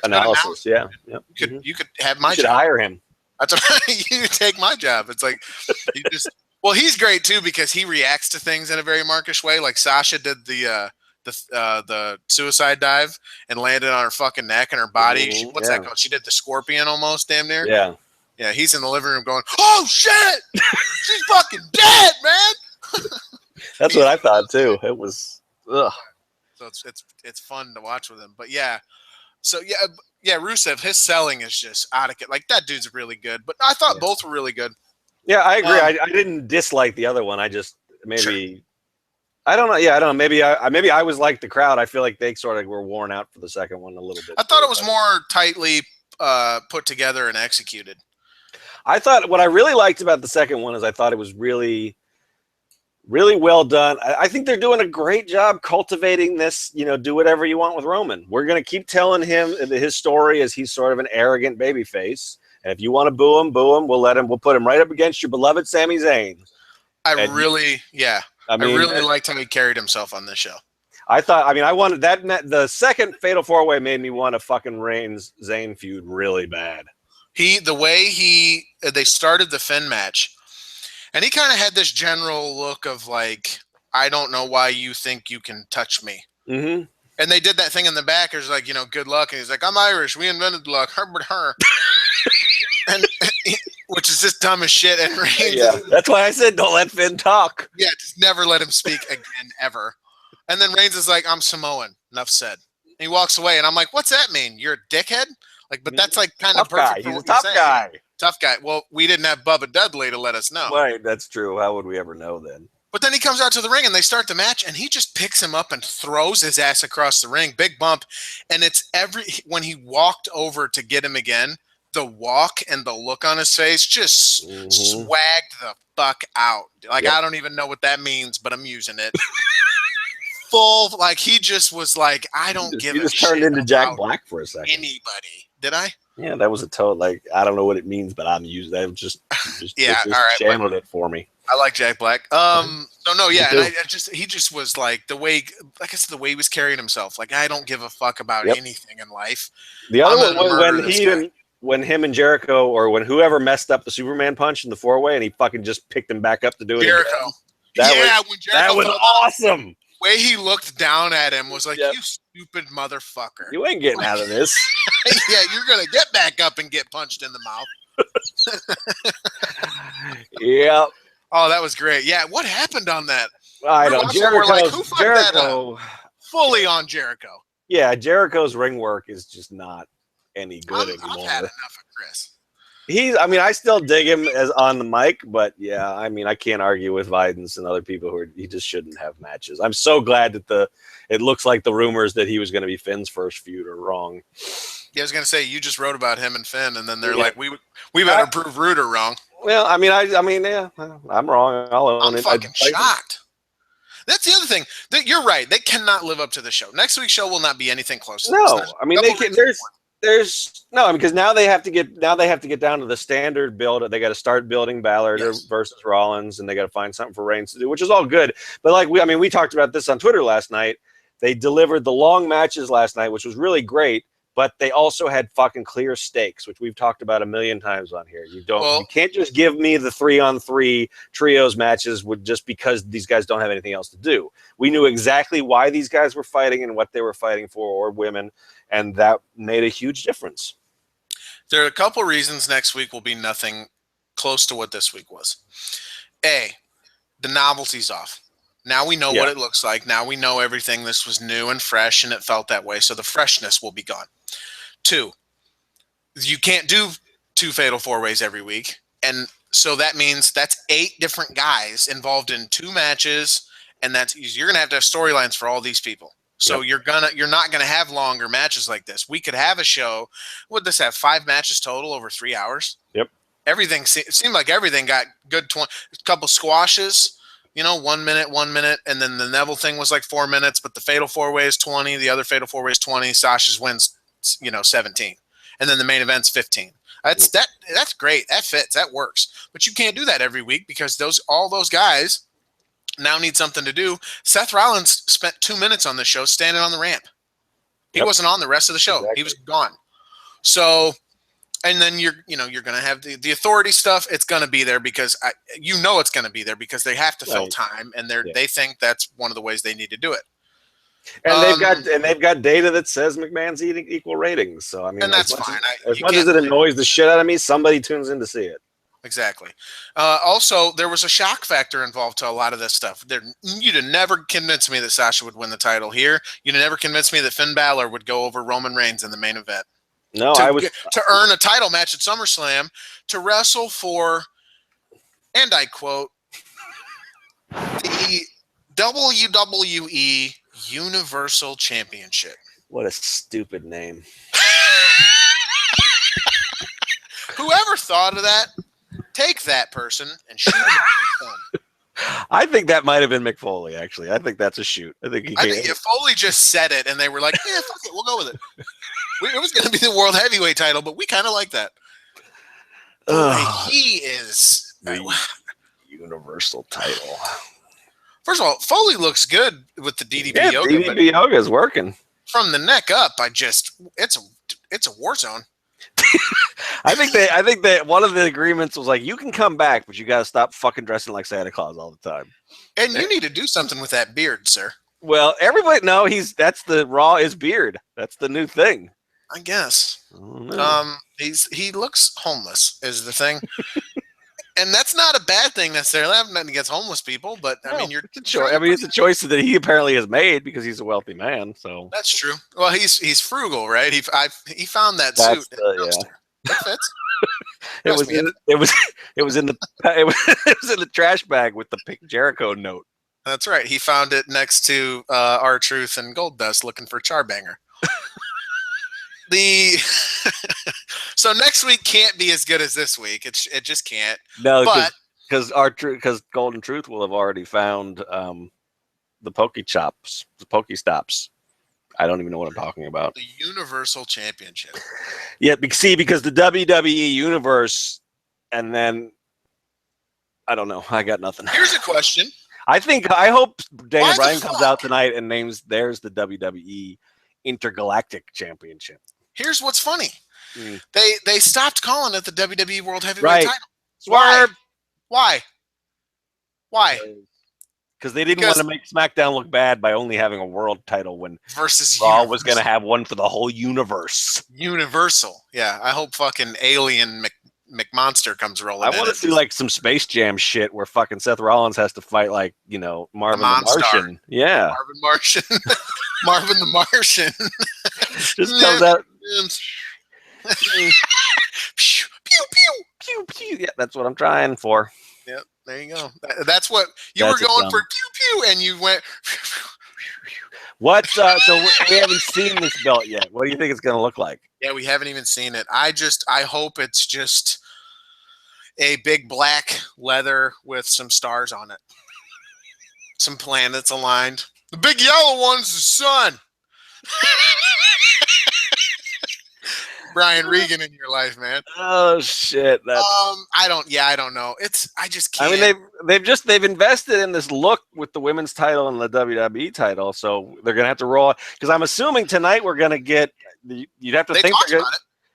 analysis. Yeah. You could have my job. You should hire him. That's you take my job. It's like you just. Well, he's great too because he reacts to things in a very Markish way. Like Sasha did the suicide dive and landed on her fucking neck and her body. What's that called? She did the scorpion almost, damn near. Yeah. Yeah. He's in the living room going, "Oh shit, she's fucking dead, man." That's what I thought too. It was. Ugh. So it's fun to watch with him, but yeah. So yeah, Yeah, Rusev, his selling is just out of it. Like, that dude's really good. But I thought both were really good. Yeah, I agree. I didn't dislike the other one. I just maybe I don't know. Yeah, I don't know. Maybe I was like the crowd. I feel like they sort of were worn out for the second one a little bit. I thought it was more tightly put together and executed. I thought what I really liked about the second one is I thought it was really, really well done. I think they're doing a great job cultivating this, do whatever you want with Roman. We're going to keep telling him his story as he's sort of an arrogant babyface. And if you want to boo him, we'll put him right up against your beloved Sami Zayn. I really liked how he carried himself on this show. I wanted that. The second Fatal 4-Way made me want a fucking Reigns Zayn feud really bad. The way they started the Finn match, and he kind of had this general look of like, I don't know why you think you can touch me. Mm-hmm. And they did that thing in the back. It was like, good luck. And he's like, I'm Irish. We invented luck. Her. And which is just dumb as shit. And Reigns, that's why I said don't let Finn talk. Yeah, just never let him speak again, ever. And then Reigns is like, I'm Samoan. Enough said. And he walks away, and I'm like, what's that mean? You're a dickhead? Like, but that's like kind of perfect. He's a tough guy. Tough guy. Well, we didn't have Bubba Dudley to let us know. Right, that's true. How would we ever know then? But then he comes out to the ring, and they start the match, and he just picks him up and throws his ass across the ring. Big bump. And it's when he walked over to get him again, the walk and the look on his face just swagged the fuck out. Like, I don't even know what that means, but I'm using it. Full, like, he just was like, I don't give a shit. He just turned into Jack Black for a second. Anybody. Did I? Yeah, that was a total, like, I don't know what it means, but I'm using that. Just yeah, all right. Channeled it for me. I like Jack Black. And he just was like the way he was carrying himself. Like, I don't give a fuck about anything in life. The other one, when him and Jericho, or when whoever messed up the Superman punch in the 4-Way, and he fucking just picked him back up to do it Jericho. Again. That was awesome. The way he looked down at him was like, you stupid motherfucker. You ain't getting out of this. Yeah, you're going to get back up and get punched in the mouth. Yeah. Oh, that was great. Yeah, what happened on that? I know. Jericho. Fully on Jericho. Yeah, Jericho's ring work is just not any good anymore. I've had enough of Chris. I still dig him as on the mic, but yeah, I can't argue with Videns and other people he just shouldn't have matches. I'm so glad that it looks like the rumors that he was going to be Finn's first feud are wrong. Yeah, I was going to say, you just wrote about him and Finn, and then they're like, we better prove Rooter wrong. Well, I'm wrong. I'll own it. I'm fucking shocked. That's the other thing. You're right. They cannot live up to the show. Next week's show will not be anything close to this. They can. Because now they have to get down to the standard build. They got to start building Balor versus Rollins, and they got to find something for Reigns to do, which is all good. But we talked about this on Twitter last night. They delivered the long matches last night, which was really great. But they also had fucking clear stakes, which we've talked about a million times on here. You can't just give me the 3-on-3 trios matches just because these guys don't have anything else to do. We knew exactly why these guys were fighting and what they were fighting for, or women, and that made a huge difference. There are a couple reasons next week will be nothing close to what this week was. A, the novelty's off. Now we know what it looks like. Now we know everything. This was new and fresh, and it felt that way. So the freshness will be gone. 2, you can't do 2 Fatal 4-Ways every week. And so that means that's 8 different guys involved in 2 matches. And you're going to have storylines for all these people. So you're not going to have longer matches like this. We could have a show. Would this have 5 matches total over 3 hours? Yep. Everything it seemed like everything got good. A couple squashes. 1 minute, and then the Neville thing was like 4 minutes, but the Fatal 4-Way is 20, the other Fatal 4-Way is 20, Sasha's wins, 17. And then the main event's 15. That's great. That fits. That works. But you can't do that every week because all those guys now need something to do. Seth Rollins spent 2 minutes on the show standing on the ramp. He wasn't on the rest of the show. Exactly. He was gone. So, and then you're going to have the authority stuff. It's going to be there because it's going to be there because they have to fill time, and they think that's one of the ways they need to do it. And they've got data that says McMahon's eating equal ratings. So and that's fine. As much as it annoys the shit out of me, somebody tunes in to see it. Exactly. Also, there was a shock factor involved to a lot of this stuff. You'd have never convinced me that Sasha would win the title here. You'd have never convinced me that Finn Balor would go over Roman Reigns in the main event. No, to earn a title match at SummerSlam to wrestle for, and I quote, the WWE Universal Championship. What a stupid name. Whoever thought of that, take that person and shoot him in the thumb. I think that might have been Mick Foley, actually. I think that's a shoot. I think Foley just said it, and they were like, yeah, fuck it, we'll go with it. It was going to be the World Heavyweight title, but we kind of like that. He is... The Universal title. First of all, Foley looks good with the DDP yoga. DDP yoga is working. From the neck up, it's a war zone. I think that one of the agreements was like, you can come back, but you got to stop fucking dressing like Santa Claus all the time. And you need to do something with that beard, sir. Well, everybody that's the Raw is beard. That's the new thing. I guess. He looks homeless is the thing. And that's not a bad thing necessarily. I have nothing against homeless people, but it's a choice that he apparently has made because he's a wealthy man. So that's true. Well, he's frugal, right? He found that suit. That fits. It was in the trash bag with the Pick Jericho note. That's right. He found it next to R-Truth and Goldust looking for Charbanger. So next week can't be as good as this week. It just can't. No, because Golden Truth will have already found the Pokestops. I don't even know what I'm talking about. The Universal Championship. Yeah, because the WWE Universe, and then I don't know. I got nothing. Here's a question. I hope Daniel Bryan comes out tonight and names theirs the WWE Intergalactic Championship. Here's what's funny. They stopped calling it the WWE World Heavyweight title. Swerve. Why? Because they didn't want to make SmackDown look bad by only having a world title when versus Raw was going to have one for the whole universe. Universal. Yeah, I hope fucking Alien McMonster comes rolling in. I want to see like some Space Jam shit where fucking Seth Rollins has to fight like, Marvin the Martian. Yeah. Marvin Martian. Marvin the Martian. Just comes out. Pew, pew, pew. Pew, pew. Yeah, that's what I'm trying for. Yep, there you go. That's what you were going for. Pew, pew, and you went. What? So we haven't seen this belt yet. What do you think it's going to look like? Yeah, we haven't even seen it. I hope it's just a big black leather with some stars on it. Some planets aligned. The big yellow one's the sun. Brian Regan in your life, man. Oh shit! I don't know. I just can't. I mean, they've invested in this look with the women's title and the WWE title, so they're gonna have to roll. Because I'm assuming tonight we're gonna get. You'd have to think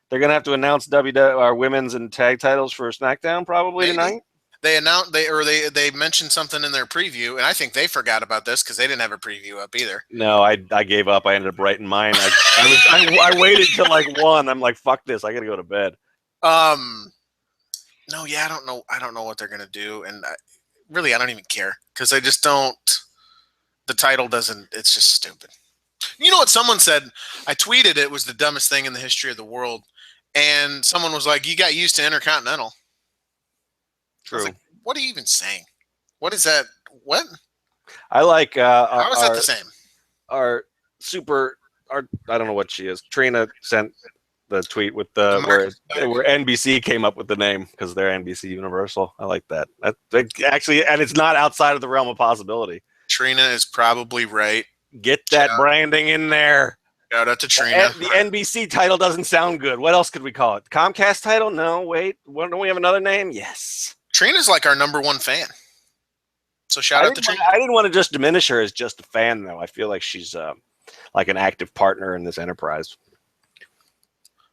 they're gonna have to announce our women's and tag titles for SmackDown probably tonight. They announced they mentioned something in their preview, and I think they forgot about this because they didn't have a preview up either. No, I gave up. I ended up writing mine. I waited till like 1. I'm like, fuck this. I gotta go to bed. No, yeah, I don't know what they're gonna do, and I don't even care because I just don't. The title doesn't. It's just stupid. You know what someone said? I tweeted it was the dumbest thing in the history of the world, and someone was like, "You got used to Intercontinental." True. Like, what are you even saying? What is that? What? I like. How is that the same? I don't know what she is. Trina sent the tweet with where NBC came up with the name because they're NBC Universal. I like that. Actually, and it's not outside of the realm of possibility. Trina is probably right. Get that branding in there. Shout out to Trina. The NBC title doesn't sound good. What else could we call it? Comcast title? No, wait. Don't we have another name? Yes. Trina's like our #1 fan. So shout out to Trina. I didn't want to just diminish her as just a fan, though. I feel like she's like an active partner in this enterprise.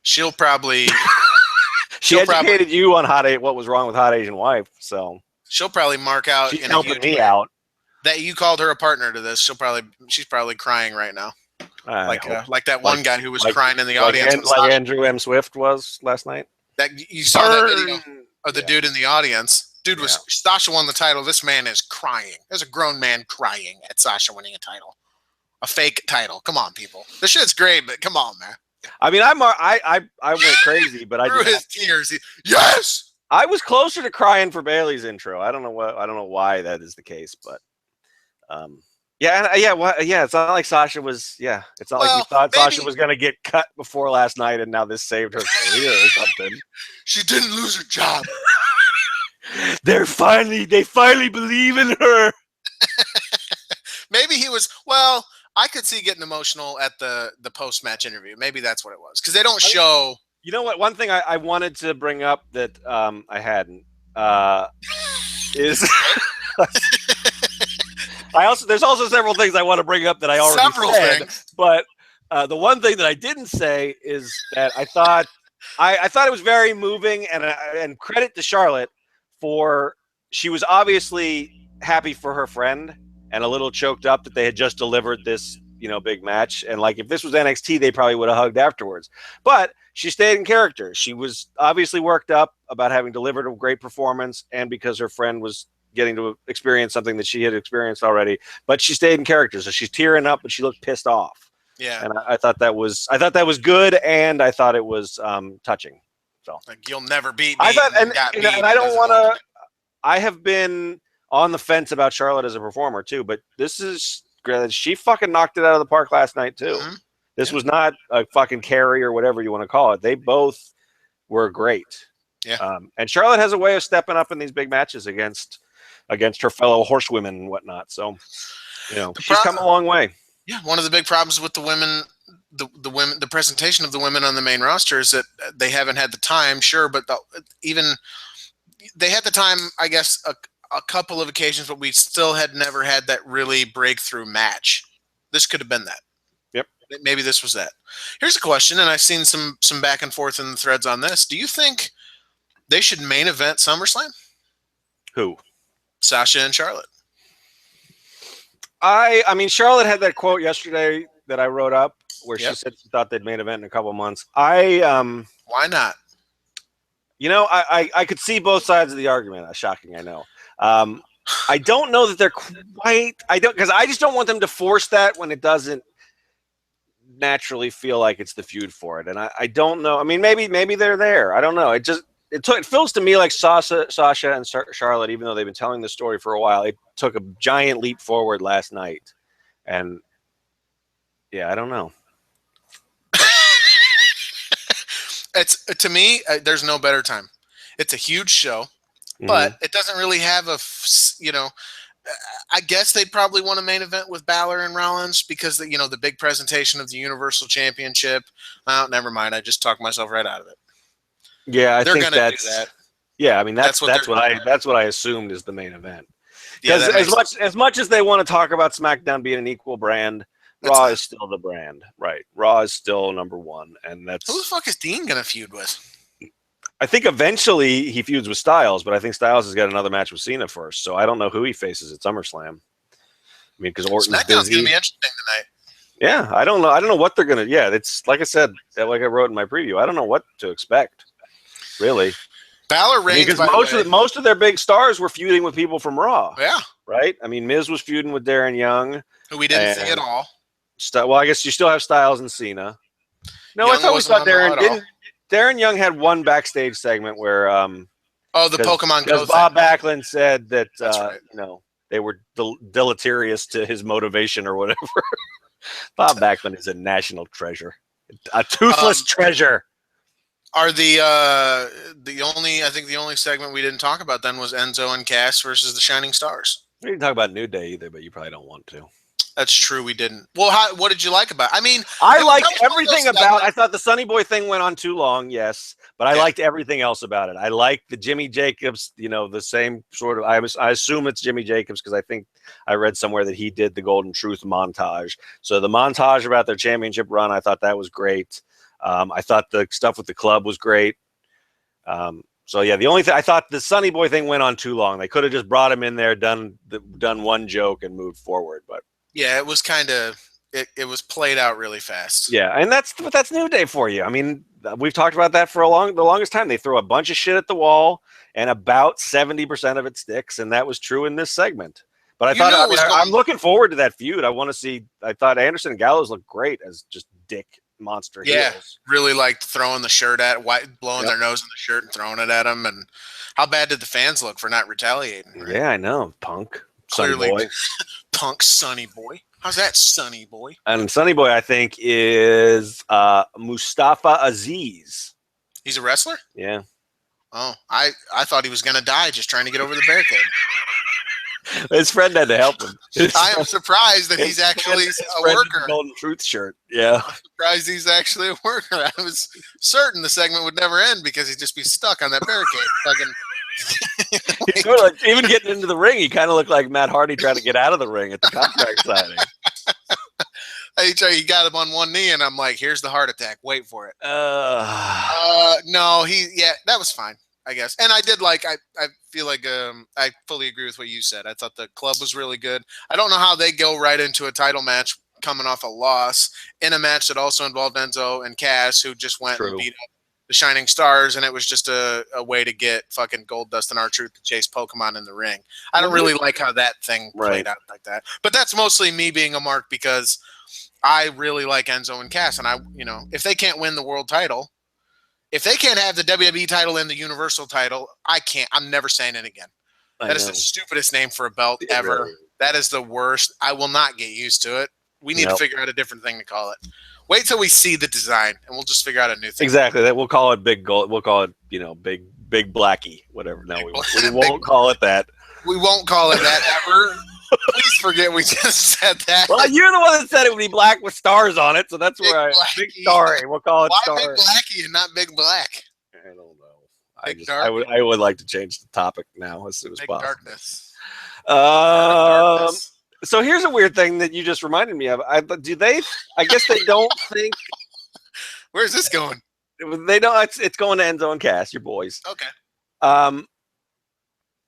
She'll probably... She educated you on what was wrong with Hot Asian Wife, so... She'll probably mark out... She's helping me out. That you called her a partner to this. She's probably crying right now. Like that one guy who was crying in the audience. Like Andrew M. Swift was last night? That you saw that video of the dude in the audience. Dude was Sasha won the title. This man is crying. There's a grown man crying at Sasha winning a title. A fake title. Come on, people. This shit's great, but come on, man. I mean, I went crazy, but I Through his tears. Yes. I was closer to crying for Bailey's intro. I don't know why that is the case, but yeah. It's not like Sasha was. Yeah, it's not like we thought maybe Sasha was going to get cut before last night, and now this saved her career or something. She didn't lose her job. They finally believe in her. Maybe he was. Well, I could see getting emotional at the post match interview. Maybe that's what it was because they don't show. You know what? One thing I wanted to bring up that I hadn't is there's also several things I want to bring up that I already said. But the one thing that I didn't say is that I thought it was very moving, and credit to Charlotte for she was obviously happy for her friend and a little choked up that they had just delivered this big match. And like if this was NXT, they probably would have hugged afterwards. But she stayed in character. She was obviously worked up about having delivered a great performance and because her friend was getting to experience something that she had experienced already. But she stayed in character. So she's tearing up, but she looked pissed off. Yeah. And I thought that was good, and I thought it was touching. So like you'll never beat me. I thought, and I don't want to. I have been on the fence about Charlotte as a performer too, but she fucking knocked it out of the park last night too. Mm-hmm. This was not a fucking carry or whatever you want to call it. They both were great. Yeah. And Charlotte has a way of stepping up in these big matches against her fellow horsewomen and whatnot. So, she's come a long way. Yeah. One of the big problems with the women, the presentation of the women on the main roster is that they haven't had the time. Sure, but even they had the time, I guess, a couple of occasions, but we still had never had that really breakthrough match. This could have been that. Yep. Maybe this was that. Here's a question, and I've seen some back and forth in the threads on this. Do you think they should main event SummerSlam? Who? Sasha and Charlotte. I mean, Charlotte had that quote yesterday that I wrote up where she said she thought they'd main event in a couple of months. Why not? I could see both sides of the argument. Shocking, I know. I don't know that they're quite. Because I just don't want them to force that when it doesn't naturally feel like it's the feud for it. And I don't know. I mean, maybe they're there. I don't know. It feels to me like Sasha and Charlotte, even though they've been telling the story for a while, it took a giant leap forward last night. And yeah, I don't know. It's to me, there's no better time. It's a huge show. But it doesn't really have I guess they'd probably want a main event with Balor and Rollins because, the big presentation of the Universal Championship. Never mind. I just talked myself right out of it. Yeah, they're going to do that. Yeah, I mean, that's what I assumed is the main event. Because as much as they want to talk about SmackDown being an equal brand, Raw is still the brand. Right. Raw is still number one. And who the fuck is Dean going to feud with? I think eventually he feuds with Styles, but I think Styles has got another match with Cena first, so I don't know who he faces at SummerSlam. I mean, because Orton's busy. SmackDown's going to be interesting tonight. Yeah, I don't know what they're going to. Yeah, it's like I said, like I wrote in my preview. I don't know what to expect, really. Balor reigns because most of their big stars were feuding with people from Raw. Yeah, right. I mean, Miz was feuding with Darren Young, who we didn't see at all. Well, I guess you still have Styles and Cena. No, I thought we saw Darren didn't. Darren Young had one backstage segment where the Pokemon Go Bob Backlund said that they were deleterious to his motivation or whatever. Bob Backlund is a national treasure, a toothless treasure. Are the only segment we didn't talk about then was Enzo and Cass versus the Shining Stars. We didn't talk about New Day either, but you probably don't want to. That's true. We didn't. Well, what did you like about it? I mean, I liked everything about it. I thought the Sonny Boy thing went on too long, yes, but I liked everything else about it. I liked the Jimmy Jacobs, the same sort of. I assume it's Jimmy Jacobs because I think I read somewhere that he did the Golden Truth montage. So the montage about their championship run, I thought that was great. I thought the stuff with the club was great. So yeah, the only thing I thought the Sonny Boy thing went on too long. They could have just brought him in there, done one joke, and moved forward, but. Yeah, it was kind of it was played out really fast. Yeah, and that's New Day for you. I mean, we've talked about that for the longest time. They throw a bunch of shit at the wall, and about 70% of it sticks, and that was true in this segment. But I'm looking forward to that feud. I want to see. I thought Anderson and Gallows looked great as just dick monster Yeah, heels. really liked throwing the shirt blowing their nose in the shirt and throwing it at him. And how bad did the fans look for not retaliating? Right? Yeah, I know. Punk. Clearly, Sonny Boy. Punk Sonny Boy. How's that, Sonny Boy? And Sonny Boy, I think, is Mustafa Aziz. He's a wrestler? Yeah. Oh, I thought he was going to die just trying to get over the barricade. His friend had to help him. I am surprised that he's actually a worker. Golden Truth shirt. Yeah. I'm surprised he's actually a worker. I was certain the segment would never end because he'd just be stuck on that barricade. Even getting into the ring, he kind of looked like Matt Hardy trying to get out of the ring at the contract signing. He got him on one knee, and I'm like, here's the heart attack. Wait for it. No, that was fine, I guess. And I did I feel like I fully agree with what you said. I thought the club was really good. I don't know how they go right into a title match coming off a loss in a match that also involved Enzo and Cass, who just went and beat up the Shining Stars, and it was just a way to get fucking Goldust and R-Truth to chase Pokemon in the ring. I don't really like how that thing played out like that. But that's mostly me being a mark because I really like Enzo and Cass, and if they can't win the world title, if they can't have the WWE title and the Universal title, I'm never saying it again. That is the stupidest name for a belt ever. Really. That is the worst. I will not get used to it. We need to figure out a different thing to call it. Wait till we see the design, and we'll just figure out a new thing. Exactly. That we'll call it Big Gold. We'll call it, Big Blackie, whatever. No, we won't call it that. We won't call it that ever. Please forget we just said that. Well, you're the one that said it would be black with stars on it, so that's where Big Starry. We'll call it Why Starry. Big Blackie and not Big Black? I don't know. I would like to change the topic now as soon as possible. Darkness. So here's a weird thing that you just reminded me of. I guess they don't think. Where's this going? They don't. It's going to Enzo and Cass, your boys. Okay.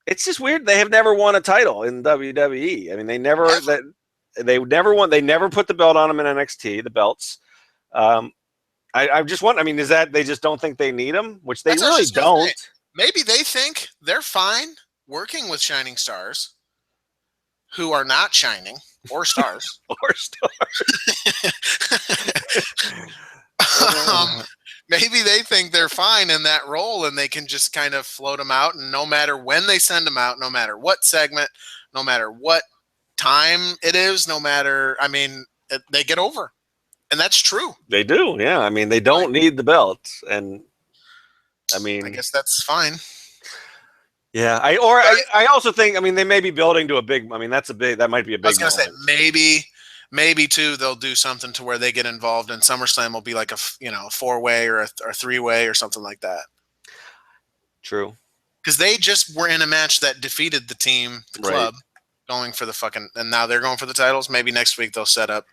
It's just weird. They have never won a title in WWE. I mean, they never won. They never put the belt on them in NXT. The belts. I just want. I mean, is that they just don't think they need them, which they really don't. Maybe they think they're fine working with shining stars, who are not shining or stars Maybe they think they're fine in that role and they can just kind of float them out, and no matter when they send them out, no matter what segment, no matter what time it is, they get over. And that's true. They do. Yeah. I mean, they don't need the belts. And I guess that's fine. Yeah. I also think, they may be building to that might be a big, I was going to say, maybe too, they'll do something to where they get involved, and SummerSlam will be like a 4-way or a 3-way or something like that. True. Because they just were in a match that defeated the club, going for and now they're going for the titles. Maybe next week they'll set up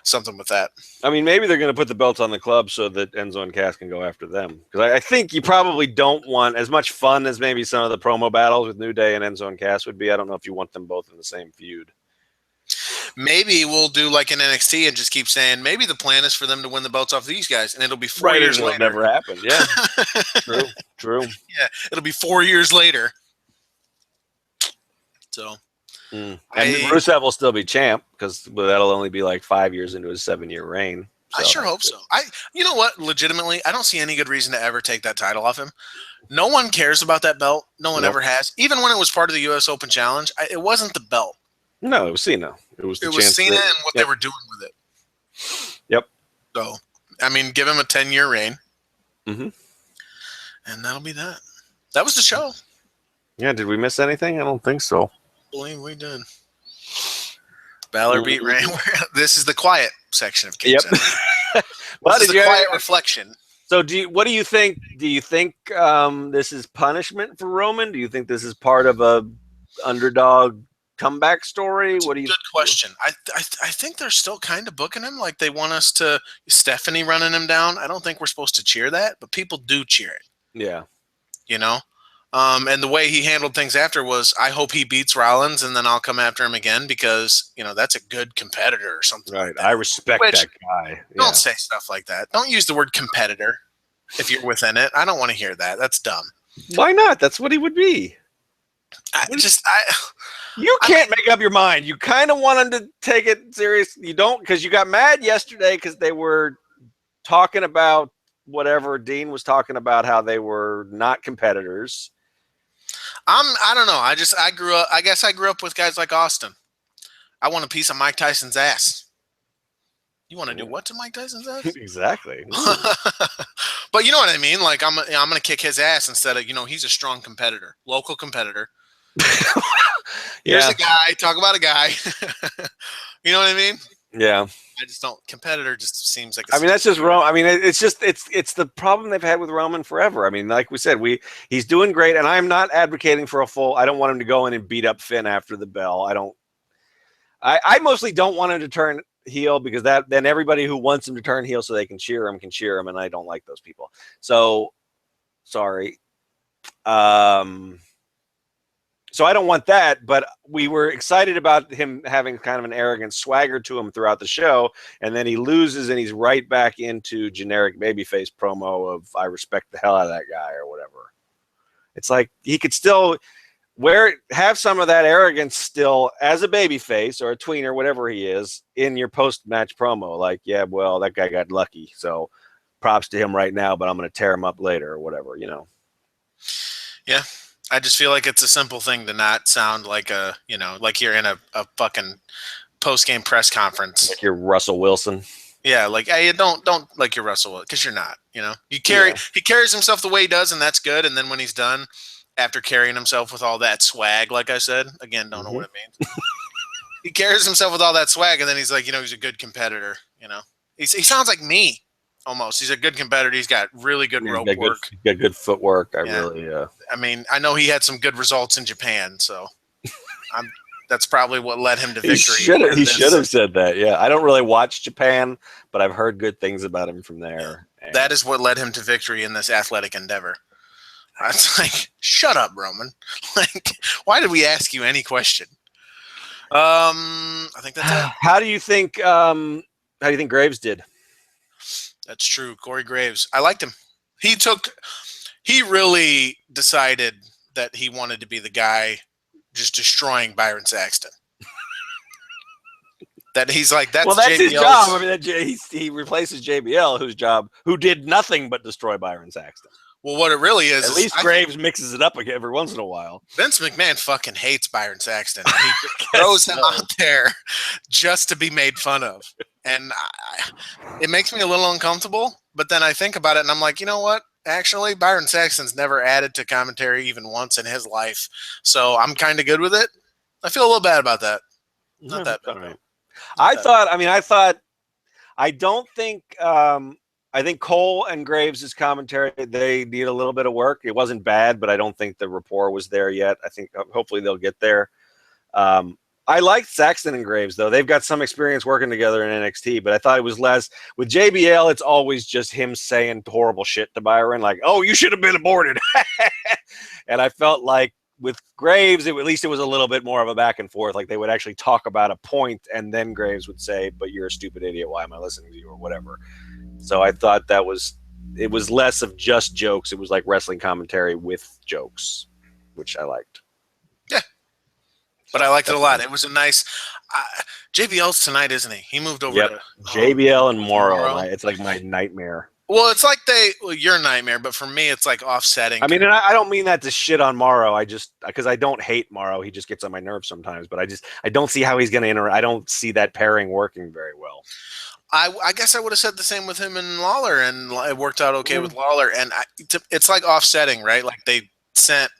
something with that. Maybe they're going to put the belts on the club so that Enzo and Cass can go after them. Because I think you probably don't want as much fun as maybe some of the promo battles with New Day and Enzo and Cass would be. I don't know if you want them both in the same feud. Maybe we'll do like an NXT and just keep saying maybe the plan is for them to win the belts off these guys, and it'll be 4 years later. It'll never happen. Yeah, true. Yeah, it'll be 4 years later. So, and Rusev will still be champ because that'll only be like 5 years into his 7-year reign. So. I sure hope so. You know what? Legitimately, I don't see any good reason to ever take that title off him. No one cares about that belt. No one ever has. Even when it was part of the U.S. Open Challenge, it wasn't the belt. No, it was Cena. It was Cena and what they were doing with it. Yep. So, give him a 10-year reign. Mm-hmm. And that'll be that. That was the show. Yeah, did we miss anything? I don't think so. I believe we did. Balor beat Reign. This is the quiet section of Game Center. This is the quiet reflection. So, what do you think? Do you think this is punishment for Roman? Do you think this is part of a underdog comeback story? What do you? Good question. I think they're still kind of booking him like they want us to. Stephanie running him down. I don't think we're supposed to cheer that, but people do cheer it. Yeah. And the way he handled things after was, I hope he beats Rollins, and then I'll come after him again because that's a good competitor or something. Right. Like that. I respect that guy. Don't say stuff like that. Don't use the word competitor if you're within it. I don't want to hear that. That's dumb. Why not? That's what he would be. You can't make up your mind. You kind of want him to take it serious. You don't, because you got mad yesterday because they were talking about whatever Dean was talking about, how they were not competitors. I don't know. I guess I grew up with guys like Austin. I want a piece of Mike Tyson's ass. You want to do what to Mike Tyson's ass? Exactly. But you know what I mean? Like I'm going to kick his ass instead of, he's a strong competitor, local competitor. Here's a guy, talk about a guy. You know what I mean? Yeah. I just don't. Competitor just seems like. I mean, that's just Roman. I mean, it's the problem they've had with Roman forever. I mean, like we said, he's doing great, and I'm not advocating for a full. I don't want him to go in and beat up Finn after the bell. I mostly don't want him to turn heel, because then everybody who wants him to turn heel so they can cheer him, and I don't like those people. So sorry. So I don't want that, but we were excited about him having kind of an arrogant swagger to him throughout the show, and then he loses and he's right back into generic babyface promo of I respect the hell out of that guy or whatever. It's like he could still have some of that arrogance still as a babyface or a tweener, whatever he is, in your post-match promo. Like, yeah, well, that guy got lucky, so props to him right now, but I'm going to tear him up later or whatever, Yeah. I just feel like it's a simple thing to not sound like like you're in a fucking post-game press conference. Like you're Russell Wilson. Yeah, like hey, don't like you're Russell Wilson, because you're not. He carries himself the way he does, and that's good. And then when he's done, after carrying himself with all that swag, like I said, again, don't know what it means. He carries himself with all that swag, and then he's like, he's a good competitor. He sounds like me. Almost. He's a good competitor. He's got really good rope work. He's got good footwork. I mean, I know he had some good results in Japan, so that's probably what led him to victory. He should have said that. Yeah, I don't really watch Japan, but I've heard good things about him from there. Yeah. That is what led him to victory in this athletic endeavor. I was like, shut up, Roman. Like, why did we ask you any question? I think that's it. How do you think Graves did? That's true. Corey Graves. I liked him. He really decided that he wanted to be the guy just destroying Byron Saxton. That he's like, that's his job. I mean, he replaces JBL, who did nothing but destroy Byron Saxton. Well, what it really is, at least Graves mixes it up every once in a while. Vince McMahon fucking hates Byron Saxton. He throws him out there just to be made fun of. And it makes me a little uncomfortable, but then I think about it and I'm like, you know what? Actually, Byron Saxton's never added to commentary even once in his life. So I'm kind of good with it. I feel a little bad about that. Not that bad. Right. I think Cole and Graves' commentary, they need a little bit of work. It wasn't bad, but I don't think the rapport was there yet. I think hopefully they'll get there. I liked Saxton and Graves, though. They've got some experience working together in NXT, but I thought it was less. With JBL, it's always just him saying horrible shit to Byron, like, oh, you should have been aborted. And I felt like with Graves, at least it was a little bit more of a back and forth. Like they would actually talk about a point, and then Graves would say, but you're a stupid idiot. Why am I listening to you or whatever? So I thought it was less of just jokes. It was like wrestling commentary with jokes, which I liked. Yeah. But I liked it a lot. It was a nice JBL's tonight, isn't he? He moved over to JBL and Morrow. It's like my nightmare. Well, it's like your nightmare, but for me, it's like offsetting. I mean, and I don't mean that to shit on Morrow. Because I don't hate Morrow. He just gets on my nerves sometimes. But I don't see how he's going to interact. I don't see that pairing working very well. I guess I would have said the same with him and Lawler, and it worked out okay with Lawler. And it's like offsetting, right? Like they sent.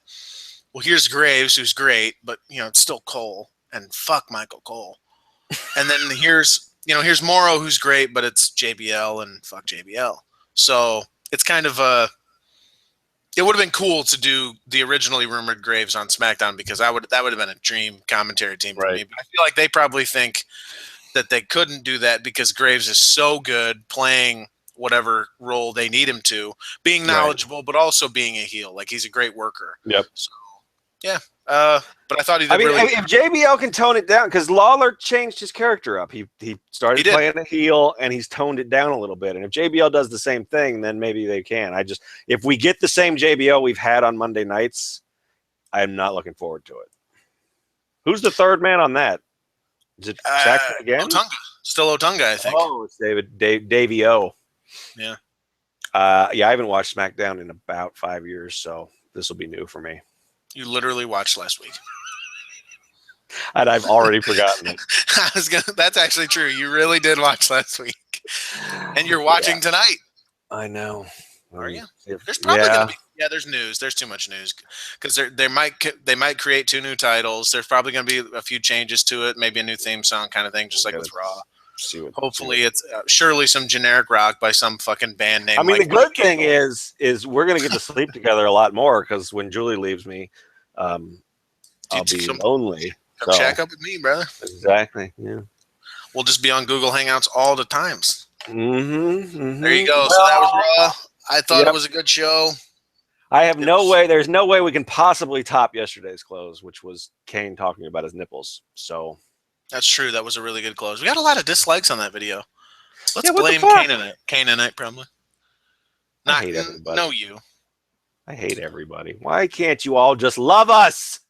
Well, here's Graves, who's great, but it's still Cole, and fuck Michael Cole. And then here's Morrow, who's great, but it's JBL, and fuck JBL. So it's kind of it would have been cool to do the originally rumored Graves on SmackDown, because that would have been a dream commentary team for me. But I feel like they probably think that they couldn't do that because Graves is so good playing whatever role they need him to, being knowledgeable, but also being a heel. Like he's a great worker. Yep. So, yeah. But I thought he did if JBL can tone it down, because Lawler changed his character up. He started playing a heel, and he's toned it down a little bit. And if JBL does the same thing, then maybe they can. If we get the same JBL we've had on Monday nights, I'm not looking forward to it. Who's the third man on that? Is it Saxton again? Otunga. Still Otunga, I think. Oh, it's Davey O. Yeah. Yeah, I haven't watched SmackDown in about 5 years, so this will be new for me. You literally watched last week. And I've already forgotten it. That's actually true. You really did watch last week. And you're watching tonight. I know. Are you? There's probably going to be. Yeah, there's news. There's too much news because they might create 2 new titles. There's probably going to be a few changes to it, maybe a new theme song kind of thing, just like with Raw. Hopefully, it's surely some generic rock by some fucking band name. I mean, the good thing is we're going to get to sleep together a lot more because when Julie leaves me, I'll be lonely. Come shack up with me, brother. Exactly. Yeah. We'll just be on Google Hangouts all the times. Mm-hmm. There you go. So that was Raw. I thought it was a good show. I have no way. There's no way we can possibly top yesterday's close, which was Kane talking about his nipples. So that's true. That was a really good close. We got a lot of dislikes on that video. Let's blame Kane in it. Kane in it, probably. I hate everybody. No, you. I hate everybody. Why can't you all just love us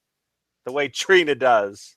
the way Trina does?